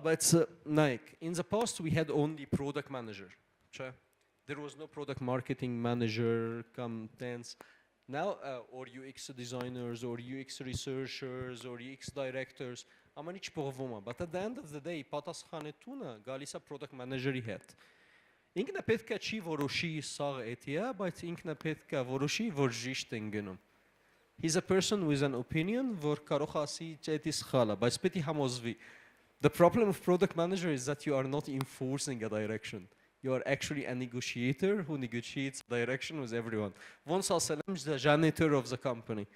But Nike, in the past we had only product manager. There was no product marketing manager, now, or UX designers, or UX researchers, or UX directors. But at the end of the day, պատասխանատունը գալիս է product manager-ի հետ։ Ինքն է պետք է չի որոշի սաղ էտիա, բայց ինքն է պետք է որոշի, որ ճիշտ են գնում։ He's a person with an opinion, որ կարող ասի էտի սխալ է, բայց պետք է համոզվի։ The problem of product manager is that you are not enforcing a direction. You are actually a negotiator who negotiates direction with everyone. Once ասել եմ the janitor of the company.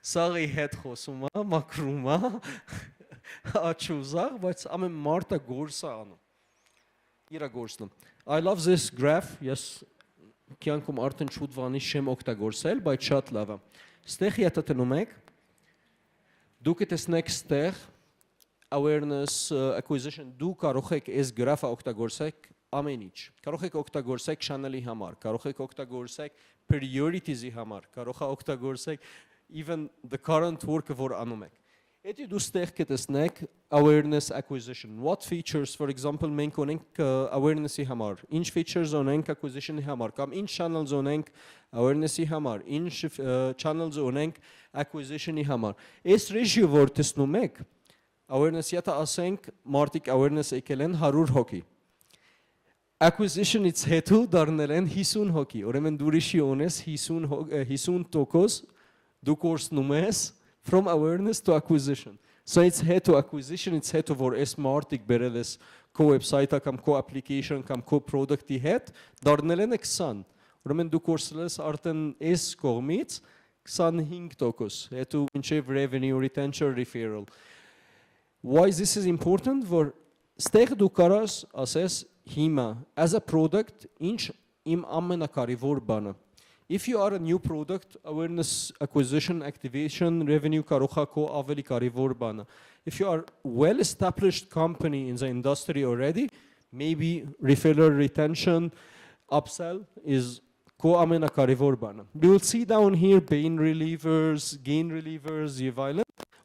Սաղի հետ խոսում է, մաքրում է, աչուզաղ, բայց ամեն մարդը գործ է անում։ Իրա գործն է։ I love this graph, yes, կյանքում արդեն շուտ վանի շեմ օգտագործել, բայց շատ լավ է։ Ստեղ եթե տնում եք, դուք տեսնեք ստեղ awareness acquisition, դու կարող եք այս գրաֆը օգտագործեք ամեն ինչ։ Կարող եք օգտագործեք channel-ի համար, կարող եք օգտագործեք priorities-ի համար, կարող եք օգտագործեք even the current work-ը որ անում եք։ Եթե դու ստեղ կտեսնեք awareness acquisition, what features, for example, մենք ունենք awareness-ի համար, ինչ features ունենք acquisition-ի համար, կամ ինչ channels ունենք awareness-ի համար, ինչ channels ունենք acquisition-ի համար։ Այս ratio որ տեսնում եք, awareness-ի հետ ասենք մարդիկ awareness եկել են 100 հոգի։ Acquisition-ից հետո դառնել են 50 հոգի, ուրեմն դու ռիշի ունես 50% դու կորցնում ես from awareness to acquisition. So it's հետո acquisition, it's հետո որ այս մարդիկ բերել ես քո website-ը կամ քո application կամ քո product-ի հետ դառնել են 20, ուրեմն դու կորցրել ես արդեն այս կողմից 25%, հետո մինչև revenue, retention, referral. Why this is important? For ստեղ դու կարաս ասես հիմա as a product ինչ իմ ամենակարևոր բանը։ If you are a new product, awareness, acquisition, activation, revenue կարող է քո ավելի կարևոր բանը։ If you are well established company in the industry already, maybe referral, retention, upsell is քո ամենակարևոր բանը։ You will see down here pain relievers, gain relievers,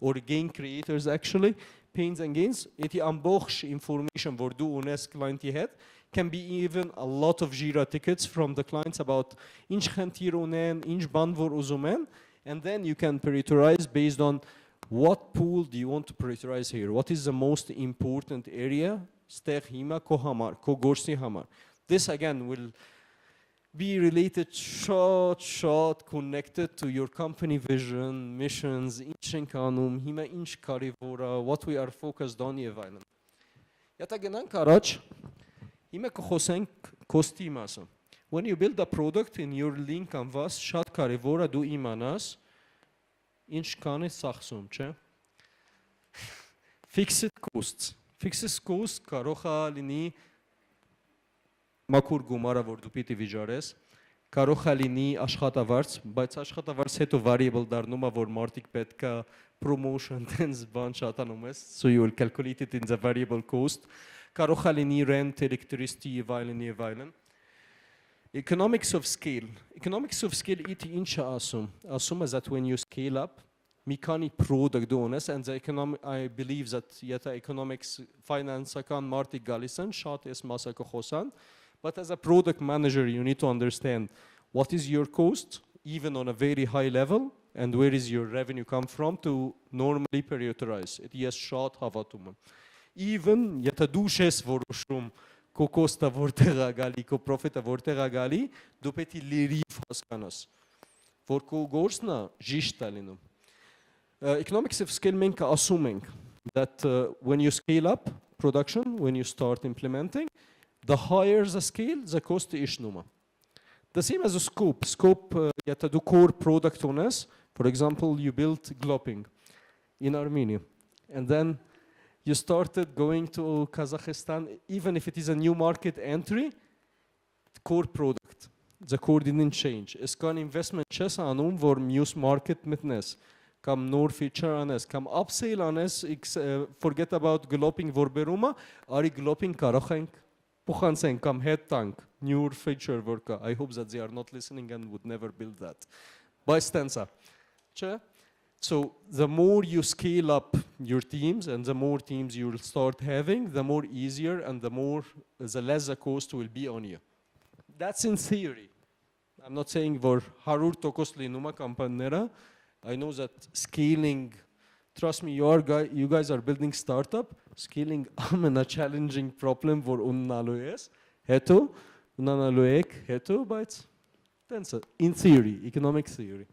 or gain creators actually. Pains and gains, eti ամբողջ information որ դու ունես client-ի հետ, can be even a lot of Jira tickets from the clients about ինչ խնդիր ունեն, ինչ բան որ ուզում են, and then you can prioritize based on what pool do you want to prioritize here, what is the most important area, ստեղ հիմա քո համար, քո գործի համար. This again will be related short connected to your company vision, missions, ինչ ենք անում, հիմա ինչ կարևոր է, what we are focused on եւ այլն։ Եթե գնանք առաջ, հիմա կխոսենք cost-ի մասը։
When you build a product in your lean canvas, շատ կարևոր է դու իմանաս ինչ կան է ծախսում, չէ՞։ Fixed costs. Fixed cost կարող է լինի մաքուր գումարը, որ դու պիտի վիճարես, կարող է լինի աշխատավարձ, բայց աշխատավարձ հետո variable դառնում է, որ մարդիկ պետք է promotion տենց բան շատ անում ես, so you will calculate it in the variable cost, կարող է լինի rent, electricity, եւ այլն։ Economics of scale. Economics of scale it ինչ է ասում։ Ասում է that when you scale up, մի քանի product դու ունես, and I believe that եթե economics finance-ական մարդիկ գալիս են, շատ էս մասը կխոսան, but as a product manager you need to understand what is your cost, even on a very high level, and where is your revenue come from to normally prioritize. It is շատ հավատում եմ։ Even եթե դու ես որոշում քո cost-ը որտեղ է գալի, քո profit-ը որտեղ է գալի, դու պետք է լրիվ հասկանաս, որ քո գործն է ճիշտ է լինում։ Economics of scale մենք ասում ենք that when you scale up production, when you start implementing, the higher the scale, the cost is numa. The same as a scope. Scope, եթե դու core product ունես, for example, you built Gloping in Armenia, and then you started going to Kazakhstan, even if it is a new market entry, core product, the core didn't change. It's an investment չես անում, որ մյուս market մտնես, կամ նոր feature անես, կամ upsell անես, forget about Gloping որ բերումը, արի Gloping կարող ենք փոխանցենք կամ հետ տանք, new feature որ կա. I hope that they are not listening and would never build that. By stanza. Չէ? So the more you scale up your teams and the more teams you will start having, the more easier and the less the cost will be on you. That's in theory. I'm not saying for 100% լինում է կամպանիները. I know that scaling, trust me, you guys are building startup, scaling is a challenging problem for unnalu yes. Heto, unnalu ek, heto, but in theory, economic theory.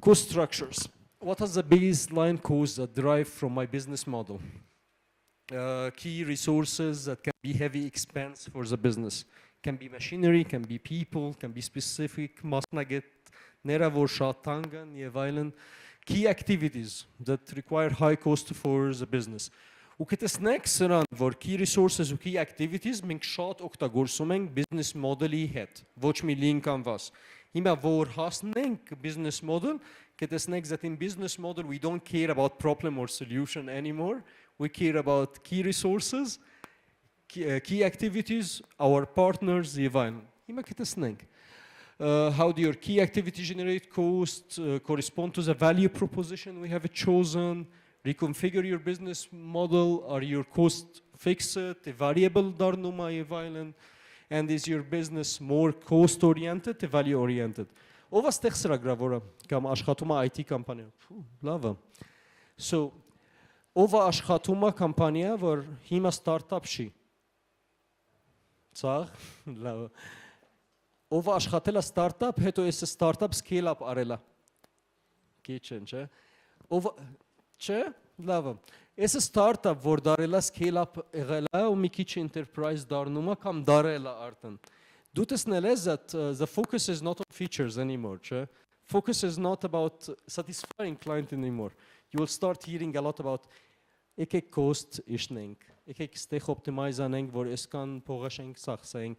Cost structures. What are the baseline costs that derive from my business model? Key resources that can be heavy expense for the business. Can be machinery, can be people, can be specific, մասնագետ ներավոր շատ տանգան եւ այլն. Key activities that require high cost for the business. Ու կտեսնեք սրան, որ key resources ու key activities մենք շատ օգտագործում ենք business model-ի հետ, ոչ մի link canvas. Հիմա որ հասնենք business model, կտեսնենք that in business model we don't care about problem or solution anymore. We care about key resources, key activities, our partners, եւ այլն. Հիմա կտեսնենք. How do your key activities generate cost, correspond to the value proposition we have chosen, reconfigure your business model, are your costs fixed, variable դառնում է եւ այլն, and is your business more cost oriented, value oriented. Ով է ստեղ ծրագրավորը կամ աշխատում է IT կամպանիա։ Լավ է։ So ով է աշխատում է կամպանիա, որ հիմա ստարտափ չի։ Ցավ, լավ։ Ով աշխատել է ստարտափ, հետո էս ստարտափ scale up արել է։ Քիչն, չէ։ Ով չէ, լավ է։ Էս ստարտափ որ դարել է scale up եղել է ու մի քիչ enterprise դառնում է կամ դարել է արդեն։ Դու տեսնել ես that the focus is not on features anymore, չէ։ Focus is not about satisfying client anymore. You will start hearing a lot about եկեք cost իշնենք, եկեք ստեղ optimize անենք, որ այսքան փողաշենք ծախսենք։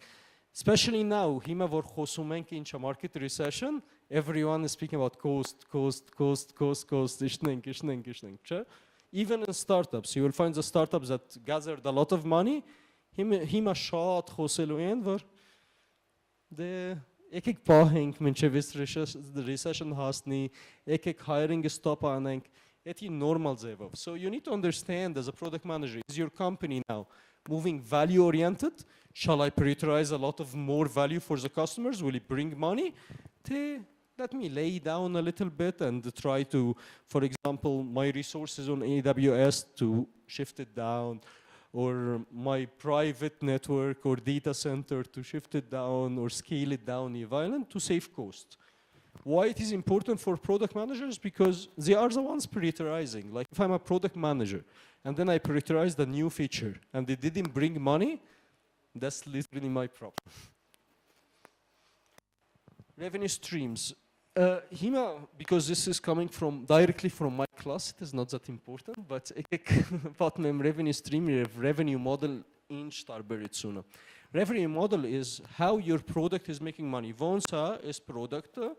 Especially now, հիմա որ խոսում ենք ինչա market recession, everyone is speaking about cost, իշնենք, չէ։ Even in startups, you will find the startups that gathered a lot of money, հիմա շատ խոսելու են, որ դե եկեք պահենք մինչև recession հասնի, եկեք hiring stop անենք, դա normal ձևով. So you need to understand as a product manager, is your company now moving value oriented? Shall I prioritize a lot of more value for the customers? Will it bring money? Let me lay down a little bit and try to, for example, my resources on AWS to shift it down, or my private network or data center to shift it down or scale it down even to save cost. Why it is important for product managers? Because they are the ones prioritizing. Like if I'm a product manager and then I prioritize the new feature and it didn't bring money, that's literally my problem. Revenue streams. Հիմա, because this is coming from directly from my class, it is not that important, but պատմեմ revenue stream, revenue model ինչ տարբերությունը։ Revenue model is how your product is making money. Ոնց է այս product-ը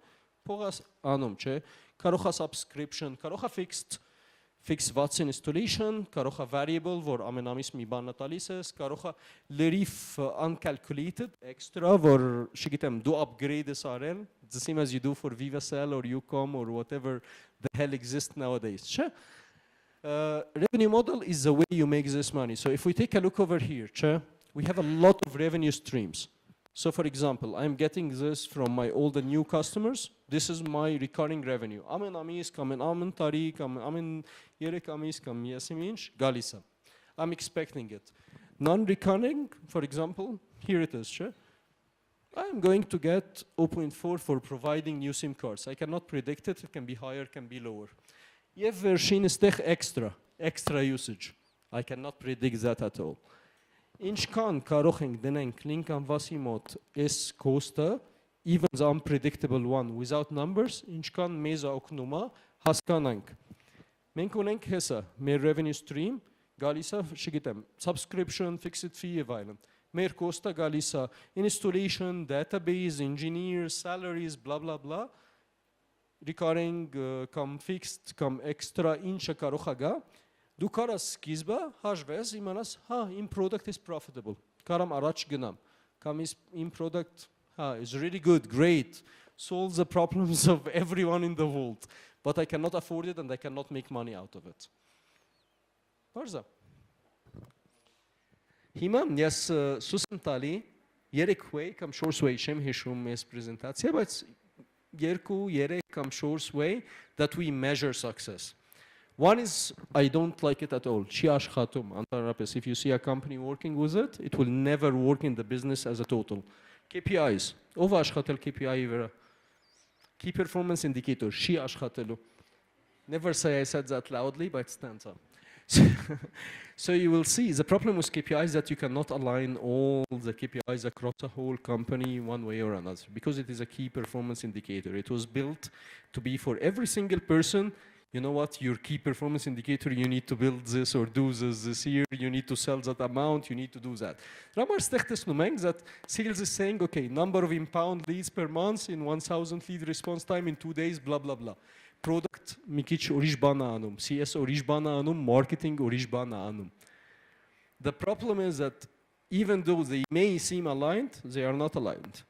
փողաս անում, չէ։ Կարող է subscription, կարող է fixed VATS installation, կարող է variable, որ ամեն ամիս մի բան տալիս ես, կարող է լրիվ uncalculated extra, որ չգիտեմ, դու upgrade ես արել, the same as you do for VivaCell or Ucom or whatever the hell exists nowadays, չէ։ Revenue model is the way you make this money. So if we take a look over here, չէ, we have a lot of revenue streams. So for example, I'm getting this from my old and new customers. This is my recurring revenue. Ամեն ամիս կամ ամեն տարի կամ ամեն 3 ամիս կամ եսիմ ինչ գալիս է. I'm expecting it. Non-recurring, for example, here it is, չէ։ I'm going to get 0.4 for providing new SIM cards. I cannot predict it. It can be higher, can be lower. Եվ վերջին ստեղ extra usage. I cannot predict that at all. Ինչքան կարող ենք դնենք link անվասի մոտ այս cost-ը, even the unpredictable one without numbers, ինչքան մեզ օգնում է հասկանանք։ Մենք ունենք հեսա, մեր revenue stream, գալիս է, չգիտեմ, subscription, fixed fee եւ այլն։ Մեր cost-ը գալիս է installation, database, engineers, salaries, blah blah blah, recurring, կամ fixed, կամ extra, ինչը կարող է գա։ Դու կարաս սկիզբը հաշվես, իմանաս, հա, իմ product is profitable, կարամ առաջ գնամ, կամ իմ product, հա, is really good, great, solves the problems of everyone in the world, but I cannot afford it and I cannot make money out of it. Բարզա։ Հիմա ես սուսն տալի 3 way կամ short way չեմ հիշում այս պրեզենտացիա, բայց 2-3 կամ short way that we measure success. One is, I don't like it at all. Չի աշխատում, անտարապես. If you see a company working with it, it will never work in the business as a total. KPIs. Ով աշխատել KPI-ի վրա? Key performance indicator. Չի աշխատելու. Never say I said that loudly, but it stands up. So you will see, the problem with KPIs is that you cannot align all the KPIs across the whole company one way or another, because it is a key performance indicator. It was built to be for every single person. You know what, your key performance indicator, you need to build this or do this year, you need to sell that amount, you need to do that. Ramar ստեղծում ենք that sales is saying, okay, number of inbound leads per month in 1000 lead response time in 2 days, blah, blah, blah. Product մի քիչ ուրիշ բան է անում, CS ուրիշ բան է անում, marketing ուրիշ բան է անում. The problem is that even though they may seem aligned, they are not aligned.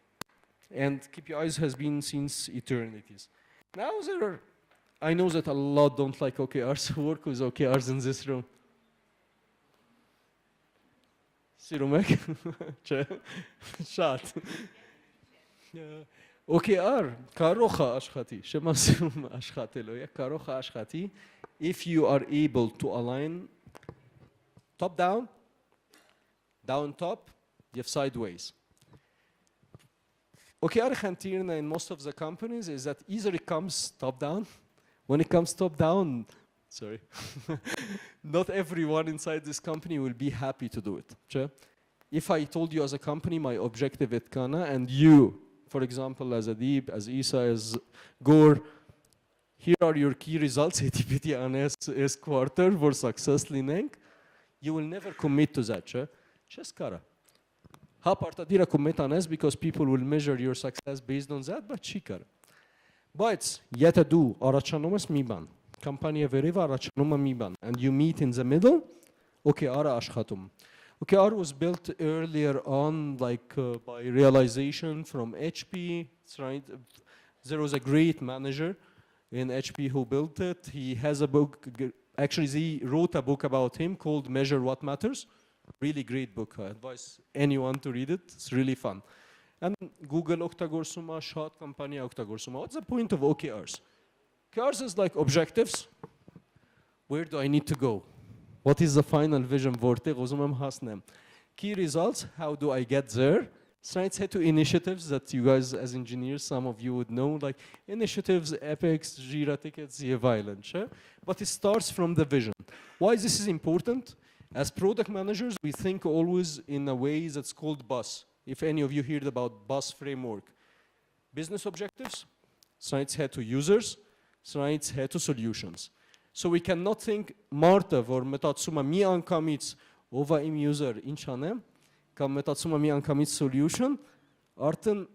And KPIs has been since eternities. Now I know that a lot don't like OKRs, work with OKRs in this room. Սիրում Շատ. OKR կարող է աշխատի, չեմ ասում աշխատելու, կարող է աշխատի if you are able to align top down, down top, եւ sideways. OKR խնդիրն in most of the companies is that either it comes top down. When it comes top down, sorry, not everyone inside this company will be happy to do it. If I told you as a company my objective at Kana, and you, for example, as Adib, as Isa, as Gore, here are your key results, this quarter for success, you will never commit to that. Just kara. Ha partadira commit on us because people will measure your success based on that, but chikara. Բայց եթե դու առաջանում ես մի բան, կամպանիա վերևը առաջանում է մի բան, and you meet in the middle, OKR-ը աշխատում. OKR was built earlier on, like by realization from HP. Right? There was a great manager in HP who built it. He has a book, actually he wrote a book about him called Measure What Matters. Really great book. I advise anyone to read it. It's really fun. And Google օգտագործում է, շատ կամպանիա օգտագործում է. What's the point of OKRs? OKRs is like objectives. Where do I need to go? What is the final vision? Որտեղ ուզում եմ հասնեմ? Key results, how do I get there? Straight head to initiatives that you guys as engineers, some of you would know, like initiatives, epics, Jira tickets, violence. But it starts from the vision. Why this is important? As product managers, we think always in a way that's called BUS. If any of you heard about BUS framework, business objectives, science head to users, science head to solutions. So we cannot think մարդը, որ մտածում է մի անգամից ով է իմ user, ինչ անեմ, կամ մտածում է մի անգամից solution, արդեն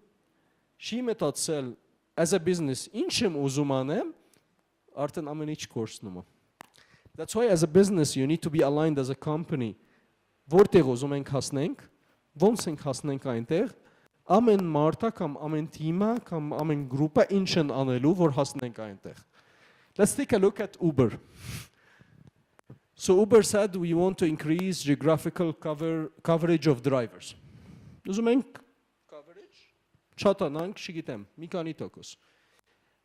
չի մտածել as a business, ինչ եմ ուզում անեմ, արդեն ամեն ինչ կորցնում է. That's why as a business you need to be aligned as a company. Որտեղ ուզում ենք հասնենք, ոնց ենք հասնենք այնտեղ, ամեն մարդը կամ ամեն թիմը կամ ամեն գրուպը ինչ են անելու, որ հասնենք այնտեղ. Let's take a look at Uber. So Uber said we want to increase geographical coverage of drivers. Ուզում ենք coverage չաթանանք, չգիտեմ, մի քանի տոկոս.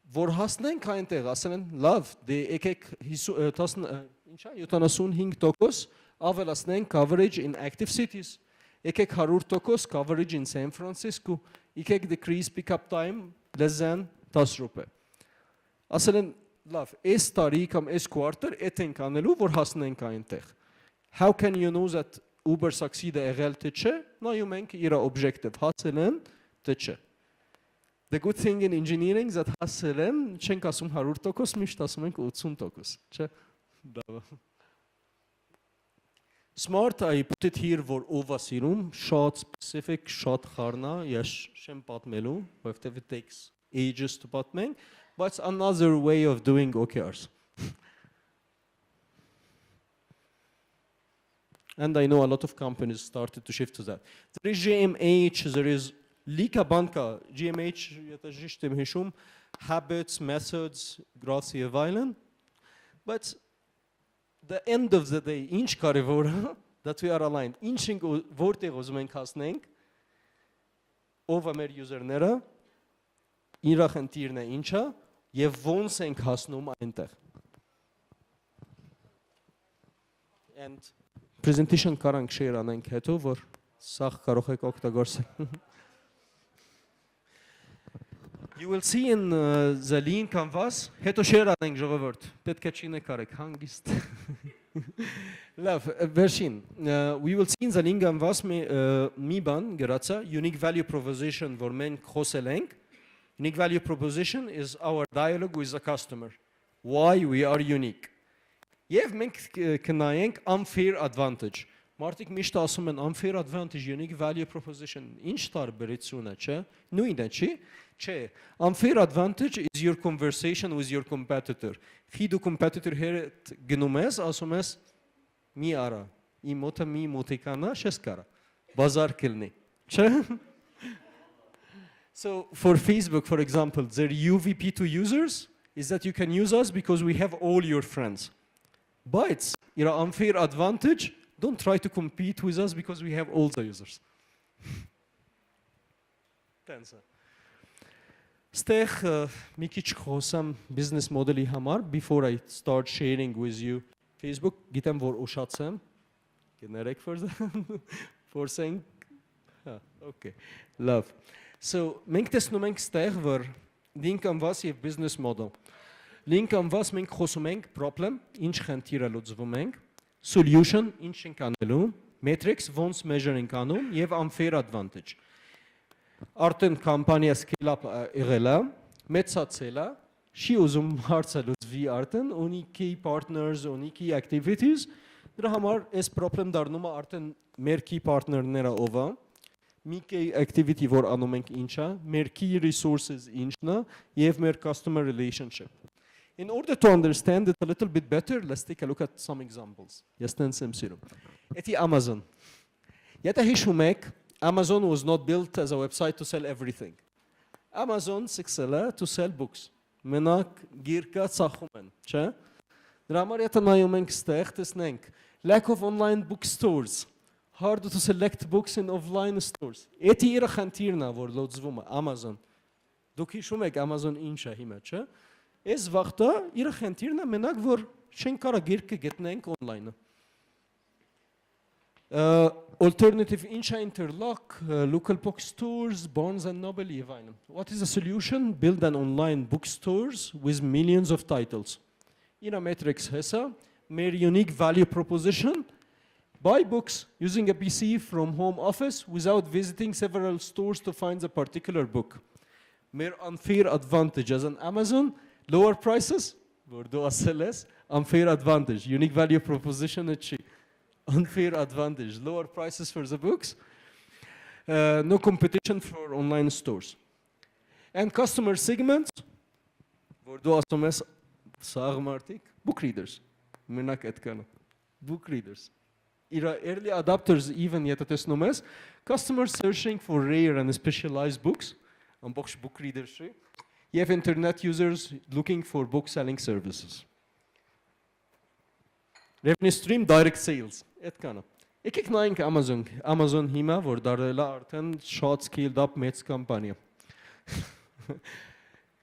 Որ հասնենք այնտեղ, ասեն են, լավ, դե եկեք 75% ավելացնենք coverage in active cities, եկեք 100% coverage in San Francisco, եկեք decrease pick-up time less than 10 րոպե։ Ասել են, լավ, այս տարի կամ այս quarter էդ ենք անելու, որ հասնենք այնտեղ։ How can you know that Uber succeed-ը եղել թե չէ, նայում ենք իր objective, հասել են թե չէ։ The good thing in engineering is that հասել են, չենք ասում 100%, միշտ ասում ենք 80%, չէ։ Բրավո։ Smart, I put it here for ով է սիրում, շատ specific, շատ խառնա, ես չեմ պատմելու, որովհետև it takes ages to պատմենք, but it's another way of doing OKRs. And I know a lot of companies started to shift to that. There is GMH, there is Lika Banka, GMH, habits, methods, gracie violent. But the end of the day, inch carivora, that we are aligned. Inching vorte rozmenk hasneng, over mer user nera, iragentirne incha, je vonsenk hasnum einter. And presentation karank share anenk heto, vor sach karochek oktagorse. You will see in the lean canvas, հետո share անենք ժողովուրդ, պետք է չինեք արեք, հանգիստ։ Լավ, վերջին, we will see in the lean canvas մի բան գրածա, unique value proposition, որ մենք խոսել ենք. Unique value proposition is our dialogue with the customer. Why we are unique. Եվ մենք կնայենք unfair advantage. Մարդիկ միշտ ասում են unfair advantage, unique value proposition, ինչ տարբերություն է, չէ։ Նույնն է, չի։ Չէ, unfair advantage is your conversation with your competitor. Khi դու competitor հետ գնում ես, ասում ես մի արա, իմ մոտը մի մոտիկանա, չես կարա։ Բազար կլինի, չէ։ So for Facebook, for example, their UVP to users is that you can use us because we have all your friends. But your unfair advantage, don't try to compete with us because we have all the users. Tensor. Ստեղ մի քիչ խոսամ business model-ի համար before I start sharing with you Facebook, գիտեմ որ ուշացեմ, կներեք for saying, okay, love. So մենք տեսնում ենք ստեղ որ link canvas եւ business model. Link canvas մենք խոսում ենք problem, ինչ խնդիրը լուծվում ենք, solution, ինչ ենք անելու, metrics, ոնց measure ենք անում եւ unfair advantage. Արդեն կամպանիա scale up եղել է, մեծացել է, չի ուզում հարցը լուծվի արդեն, ունի key partners, ունի key activities, դրա համար այս problem դառնում է արդեն մեր key partner-ները ով է, մի key activity որ անում ենք ինչ է, մեր key resources ինչն է եւ մեր customer relationship. In order to understand it a little bit better, let's take a look at some examples. Yes, tensem siro. Eti Amazon. Եթե հիշում եք, Amazon was not built as a website to sell everything. Amazon սկսել to sell books. Մենակ գիրկա ծախում են, չէ՞։ Դրա համար եթե նայում ենք ստեղ, տեսնենք lack of online bookstores, hard to select books in offline stores. Էդի իր խնդիրն է, որ լուծվում է Amazon. Դուք հիշում եք Amazon ինչ է հիմա, չէ՞։ Այս վաղտը իր խնդիրն է մենակ որ չենք կարա գիրքը գտնենք online-ը։ Alternative incha interlock, local bookstores, Barnes and Noble, Evine. What is the solution? Build an online bookstores with millions of titles. In a matrix HESA, mere unique value proposition, buy books using a PC from home office without visiting several stores to find a particular book. Մեր unfair advantage as an Amazon, lower prices, որ դու ասել ես, unfair advantage, unique value proposition-ը չի, unfair advantage, lower prices for the books, no competition for online stores. And customer segments, որ դու ասում ես, սաղ մարդիկ, book readers, մենակ այդքանը, book readers. Early adopters even եթե տեսնում ես, customers searching for rare and specialized books, ամբողջ book readers չի, եւ internet users looking for book selling services. Revenue stream direct sales, այդքանը։ Եկեք նայենք Amazon հիմա, որ դարձել է արդեն շատ scaled up մեծ կամպանիա։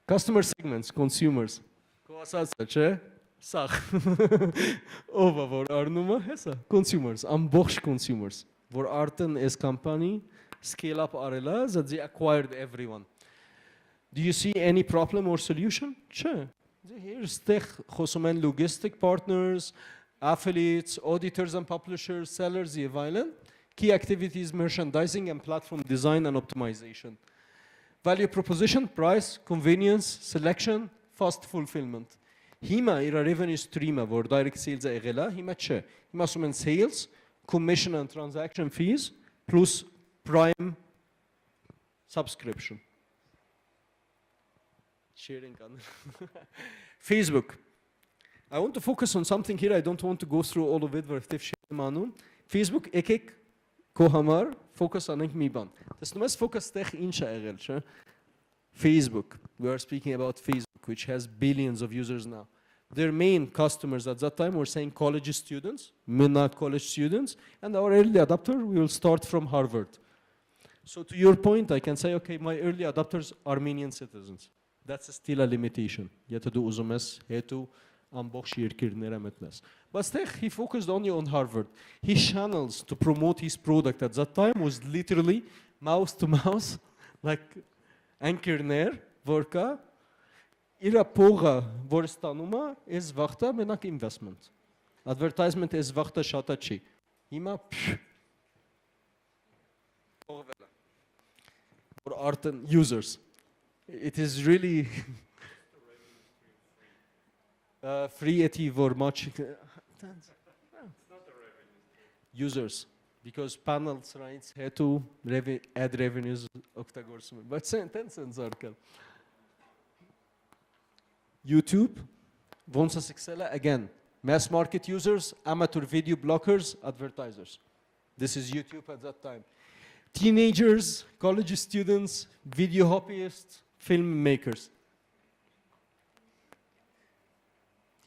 Customer segments, consumers։ Քո ասածը, չէ՞։ Սաղ։ Ով է որ առնում է, հեսա, consumers, ամբողջ consumers, որ արդեն այս կամպանի scale up արել է, that they acquired everyone. Do you see any problem or solution? Չէ։ Here's tech խոսում են logistic partners, affiliates, auditors and publishers, sellers, եւ այլն, key activities, merchandising and platform design and optimization. Value proposition, price, convenience, selection, fast fulfillment. Հիմա իր revenue stream-ը, որ direct sales-ը եղել է, հիմա չէ։ Հիմա ասում են sales, commission and transaction fees, plus prime subscription. Sharing Facebook. I want to focus on something here. I don't want to go through all of it. Facebook, եկեք քո համար focus անենք մի բան։ Տեսնում ես focus տեղ ինչ է եղել, չէ՞։ Facebook. We are speaking about Facebook, which has billions of users now. Their main customers at that time were saying college students, not college students, and our early adopter, we will start from Harvard. So to your point, I can say, okay, my early adopters are Armenian citizens. That's still a limitation. Եթե դու ուզում ես հետո ամբողջ երկիրները մտնես. But he focused only on Harvard. His channels to promote his product at that time was literally mouse to mouse, like anchor-ներ, որ կա իր փողը, որ ստանում է, այս վաղտը մենակ investment. Advertisement այս վաղտը շատա չի։ Հիմա փողվել է։ For art and users. It is really free at for much users because panels rights had to add revenues but 10 cents are YouTube wants us excel again mass market users amateur video bloggers advertisers. This is YouTube at that time. Teenagers, college students, video hobbyists, filmmakers.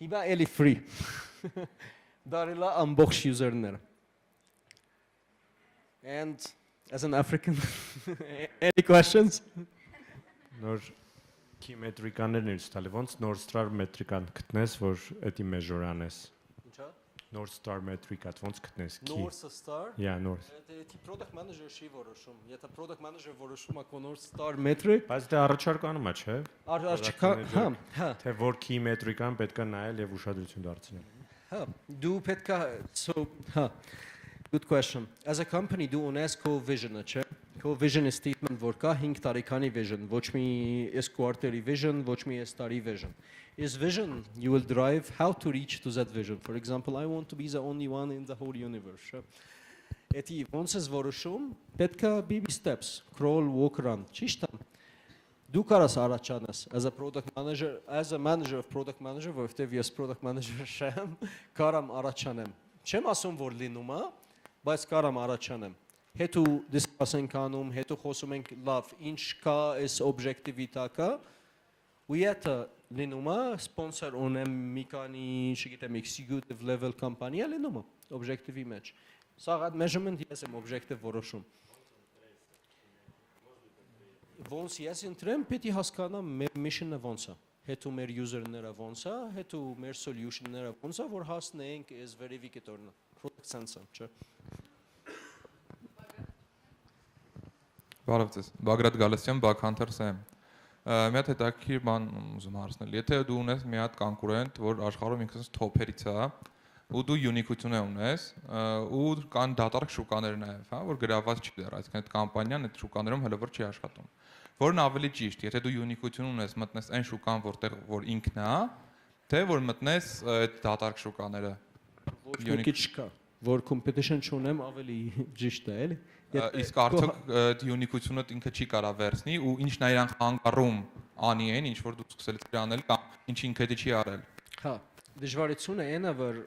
Հիմա էլի free. Դարիլա ամբողջ user-ները. And as an African, any questions?
Նոր key մետրիկաներն են ստալի, ոնց նոր star մետրիկան գտնես, որ էդի measure անես։
Ինչա՞։
Նոր star մետրիկա, ոնց գտնես key։
Նոր star։
Yeah, նոր։
Դա product manager չի որոշում։ Եթե product manager որոշում է քո նոր star metric,
բայց դա առաջարկանում է, չէ՞։
Առաջարկա, հա։
Թե որ key մետրիկան պետք է նայել եւ ուշադրություն դարձնել։
Հա, դու պետք է հա։ Good question. As a company դու ունես քո vision-ը, չէ՞։ Քո vision statement որ կա 5 տարեկանի vision, ոչ մի այս quarter-ի vision, ոչ մի այս տարի vision. Is vision you will drive how to reach to that vision. For example, I want to be the only one in the whole universe. Էդի ոնց ես որոշում, պետք է baby steps, crawl, walk, run. Ճիշտ է։ Դու կարաս առաջանաս as a product manager, as a manager of product manager, որովհետև ես product manager շեմ, կարամ առաջանեմ։ Չեմ ասում որ լինում է, բայց կարամ առաջանեմ։ Հետո discuss-ենք անում, հետո խոսում ենք լավ, ինչ կա այս objective-ի տակը։ ու եթե լինում է sponsor ունեմ մի քանի, չգիտեմ, executive level company-ա լինում է objective-ի մեջ։ Սա measurement ես եմ objective որոշում։ Ոնց ես ընտրեմ, պետք է հասկանամ մեր mission-ը ոնց է, հետո մեր user-ները ոնց է, հետո մեր solution-ները ոնց է, որ հասնենք այս verificator-ը, product sense-ը, չէ։
Բարև ձեզ, Բագրատ Գալստյան, Backhunters եմ։ Մի հատ հետաքրքիր բան ուզում հարցնել։ Եթե դու ունես մի հատ կոնկուրենտ, որ աշխարհում ինքնից top-երից է, ու դու unique-ություն ունես, ու կան դատարկ շուկաներ նաև, հա, որ գրաված չի դեռ, այսինքն այդ կամպանիան այդ շուկաներում հələ որ չի աշխատում։ որն ավելի ճիշտ, եթե դու յունիկություն ունես, մտնես այն շուկան, որտեղ որ ինքն է, թե որ մտնես այդ դատարկ շուկաները։
Ոչ մեկի չկա, որ competition չունեմ ավելի ճիշտ է, էլի։
Իսկ արդյոք այդ յունիկությունը ինքը չի կարա վերցնի ու ինչն է իրան խանգարում անի այն, ինչ որ դու սկսել ես անել կամ ինչ ինքը դի չի արել։
Հա, դժվարությունը այն է, որ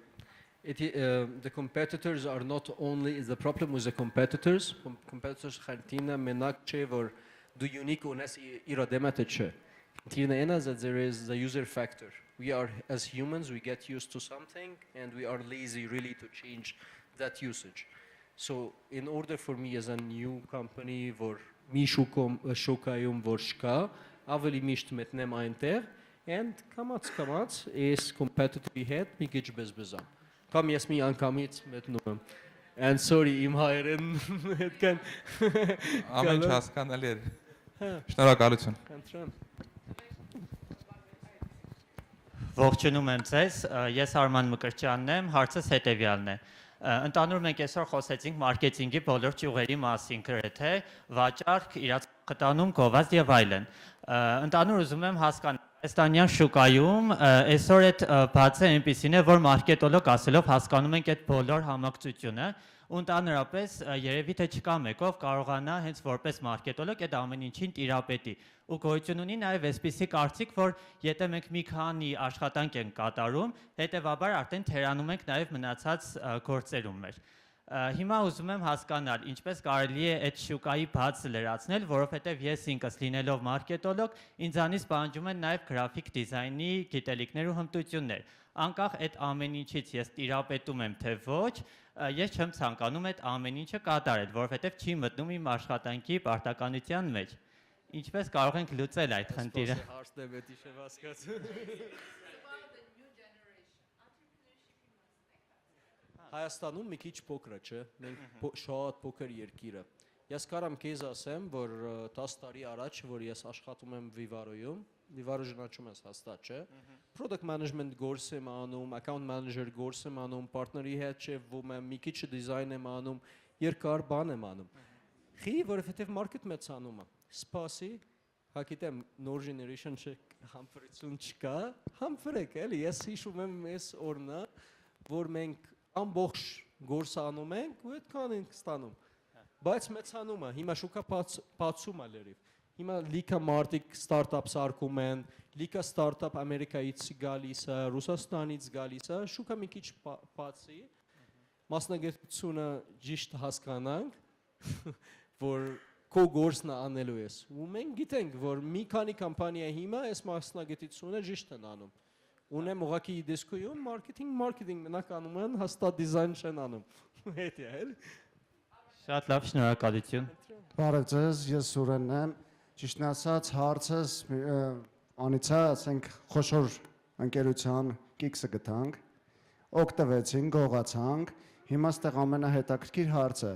the competitors are not only the problem with the competitors խնդիրը մենակ չէ, որ դու unique ունես իր դեմատը չէ։ Խնդիրը այն է, that there is the user factor. We are, as humans, we get used to something and we are lazy really to change that usage. So in order for me as a new company, որ մի շուկայում որ չկա, ավելի միշտ մտնեմ այնտեղ and կամաց is competitive հետ մի քիչ բզբզամ։ Կամ ես մի անգամից մտնում եմ։ And sorry, իմ հայերեն այդքան
Ամեն ինչ հասկանալի է։ Շնորհակալություն։
Խնդրեմ։
Ողջունում եմ ձեզ, ես Արման Մկրտչյանն եմ, հարցս հետևյալն է։ Ընդհանուր մենք այսօր խոսեցինք մարքեթինգի բոլոր ճյուղերի մասին, գրեթե վաճառք, իրացկտանում, գովազդ եւ այլն։ Ընդհանուր ուզում եմ հասկանալ Հայաստանյան շուկայում այսօր այդ բացը այնպեսին է, որ մարքետոլոգ ասելով հասկանում ենք այդ բոլոր համակցությունը ու ընդհանրապես երևի թե չկա մեկով կարողանա հենց որպես մարքետոլոգ այդ ամեն ինչին տիրապետի ու գոյություն ունի նաև այսպիսի կարծիք, որ եթե մենք մի քանի աշխատանք ենք կատարում, հետեւաբար արդեն թերանում ենք նաև մնացած գործերում մեր։ Հիմա ուզում եմ հասկանալ, ինչպես կարելի է այդ շուկայի բացը լրացնել, որովհետև ես ինքս լինելով մարքետոլոգ, ինձանից պահանջում են նաև գրաֆիկ դիզայնի գիտելիքներ ու հմտություններ։ Անկախ այդ ամեն ինչից ես տիրապետում եմ, թե ոչ, ես չեմ ցանկանում այդ ամեն ինչը կատարել, որովհետև չի մտնում իմ աշխատանքի պարտականության մեջ։ Ինչպես կարող ենք լուծել այդ խնդիրը։
Հայաստանում մի քիչ փոքր է, չէ՞։ Մենք շատ փոքր երկիր է։ Ես կարամ քեզ ասեմ, որ 10 տարի առաջ, որ ես աշխատում եմ Vivaro-ում, Vivaro ճանաչում ես հաստատ, չէ՞։ Product management գործ եմ անում, account manager գործ եմ անում, partner-ի հետ շեվում եմ, մի քիչ դիզայն եմ անում, երկար բան եմ անում։ Խի, որովհետև market մեծանում է։ Սպասի, հա գիտեմ, նոր generation համբերություն չկա, համբերեք, էլի, ես հիշում եմ այս օրնա, որ մենք ամբողջ գործ անում ենք ու այդքան ենք ստանում։ Բայց մեծանում է, հիմա շուկա բացում է լրիվ։ Հիմա լիքը մարդիկ ստարտափ սարքում են, լիքը ստարտափ Ամերիկայից գալիս է, Ռուսաստանից գալիս է, շուկա մի քիչ բացի, մասնագիտությունը ճիշտ հասկանանք, որ քո գործն անելու ես։ Ու մենք գիտենք, որ մի քանի կամպանիա հիմա այս մասնագիտությունը ճիշտ են անում։ Ունեմ ուղղակի դիսկույում մարքեթինգ մենակ անում են, հաստատ դիզայն չեն անում։ Հետ է, էլի։
Շատ լավ, շնորհակալություն։
Բարև ձեզ, ես Սուրենն եմ։ Ճիշտն ասած, հարցս անիցա, ասենք խոշոր ընկերության կիքսը գտանք, օգտվեցինք, գողացանք, հիմա ստեղ ամենահետաքրքիր հարցը,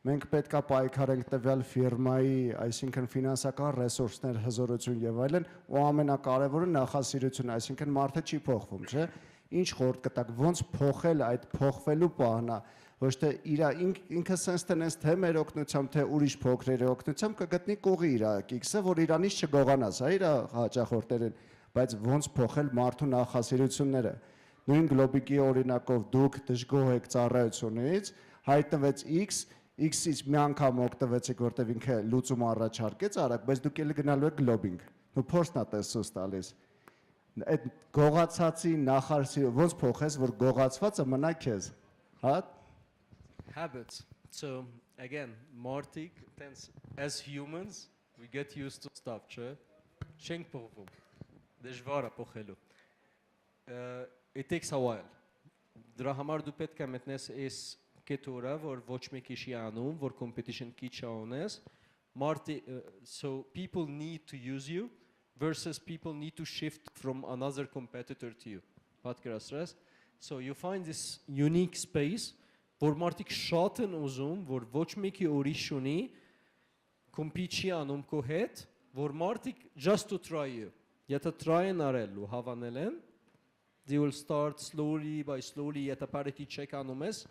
մենք պետքա պայքարենք տվյալ ֆիրմայի, այսինքն ֆինանսական ռեսուրսներ, հզորություն եւ այլն, ու ամենակարևորը նախասիրություն, այսինքն մարդը չի փոխվում, չէ՞։ Ինչ խորտ կտակ, ոնց փոխել այդ փոխվելու պահանա, ոչ թե ինքը sense տնես թե մեր օգնությամբ, թե ուրիշ փոքրերի օգնությամբ կգտնի կողի իր կիքսը, որ իրանից չգողանաս, հա, իր հաճախորդներին, բայց ոնց փոխել մարդու նախասիրությունները։ Նույն գլոբիկի օրինակով դուք դժգոհ եք ծառայությունից, հայտնվեց X-ից մի անգամ օգտվեցիք, որտեղ ինքը լուծում առաջարկեց արագ, բայց դուք ելի գնալու եք գլոբինգ։ Դու փորձն ա տեսուս տալիս։ Այդ գողացածի նախարարությունը ոնց փոխես, որ գողացվածը մնա քեզ, հա։
Habits. So again, մարդիկ, as humans, we get used to stuff, չէ։ Չենք փոխվում։ Դժվար է փոխելու։ It takes a while. Դրա համար դու պետք է մտնես այս կետորը, որ ոչ մեկի չի անում, որ competition քիչ ունես, so people need to use you versus people need to shift from another competitor to you. Պատկերացրես, so you find this unique space, որ մարդիկ շատ են ուզում, որ ոչ մեկի ուրիշ ունի, compete չի անում քո հետ, որ մարդիկ just to try you, եթե try են արել ու հավանել են, they will start slowly by slowly, եթե parity check անում ես,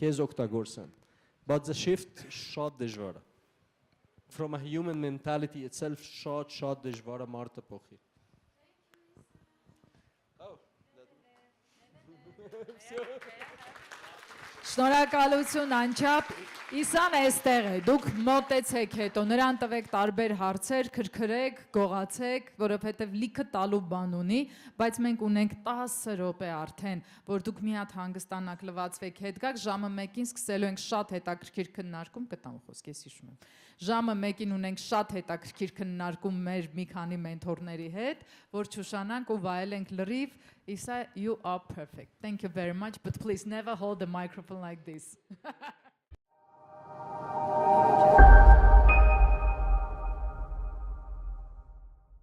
քեզ օգտագործեն, but the shift շատ դժվար է։
from a human mentality itself շատ դժվար է մարդը փոխի։
Շնորհակալություն անչափ։ Իսան էստեղ է։ Դուք մոտեցեք հետո, նրան տվեք տարբեր հարցեր, քրքրեք, գողացեք, որովհետև լիքը տալու բան ունի, բայց մենք ունենք 10 րոպե արդեն, որ դուք մի հատ հանգստանաք, լվացվեք, հետ գաք, ժամը 1-ին սկսելու ենք շատ հետաքրքիր քննարկում, կտամ խոսք, ես հիշում եմ։ Ժամը 1-ին ունենք շատ հետաքրքիր քննարկում մեր մի քանի մենթորների հետ, որ չուշանանք ու վայելենք լրիվ։ Isa, you are perfect. Thank you very much, but please never hold the microphone like this.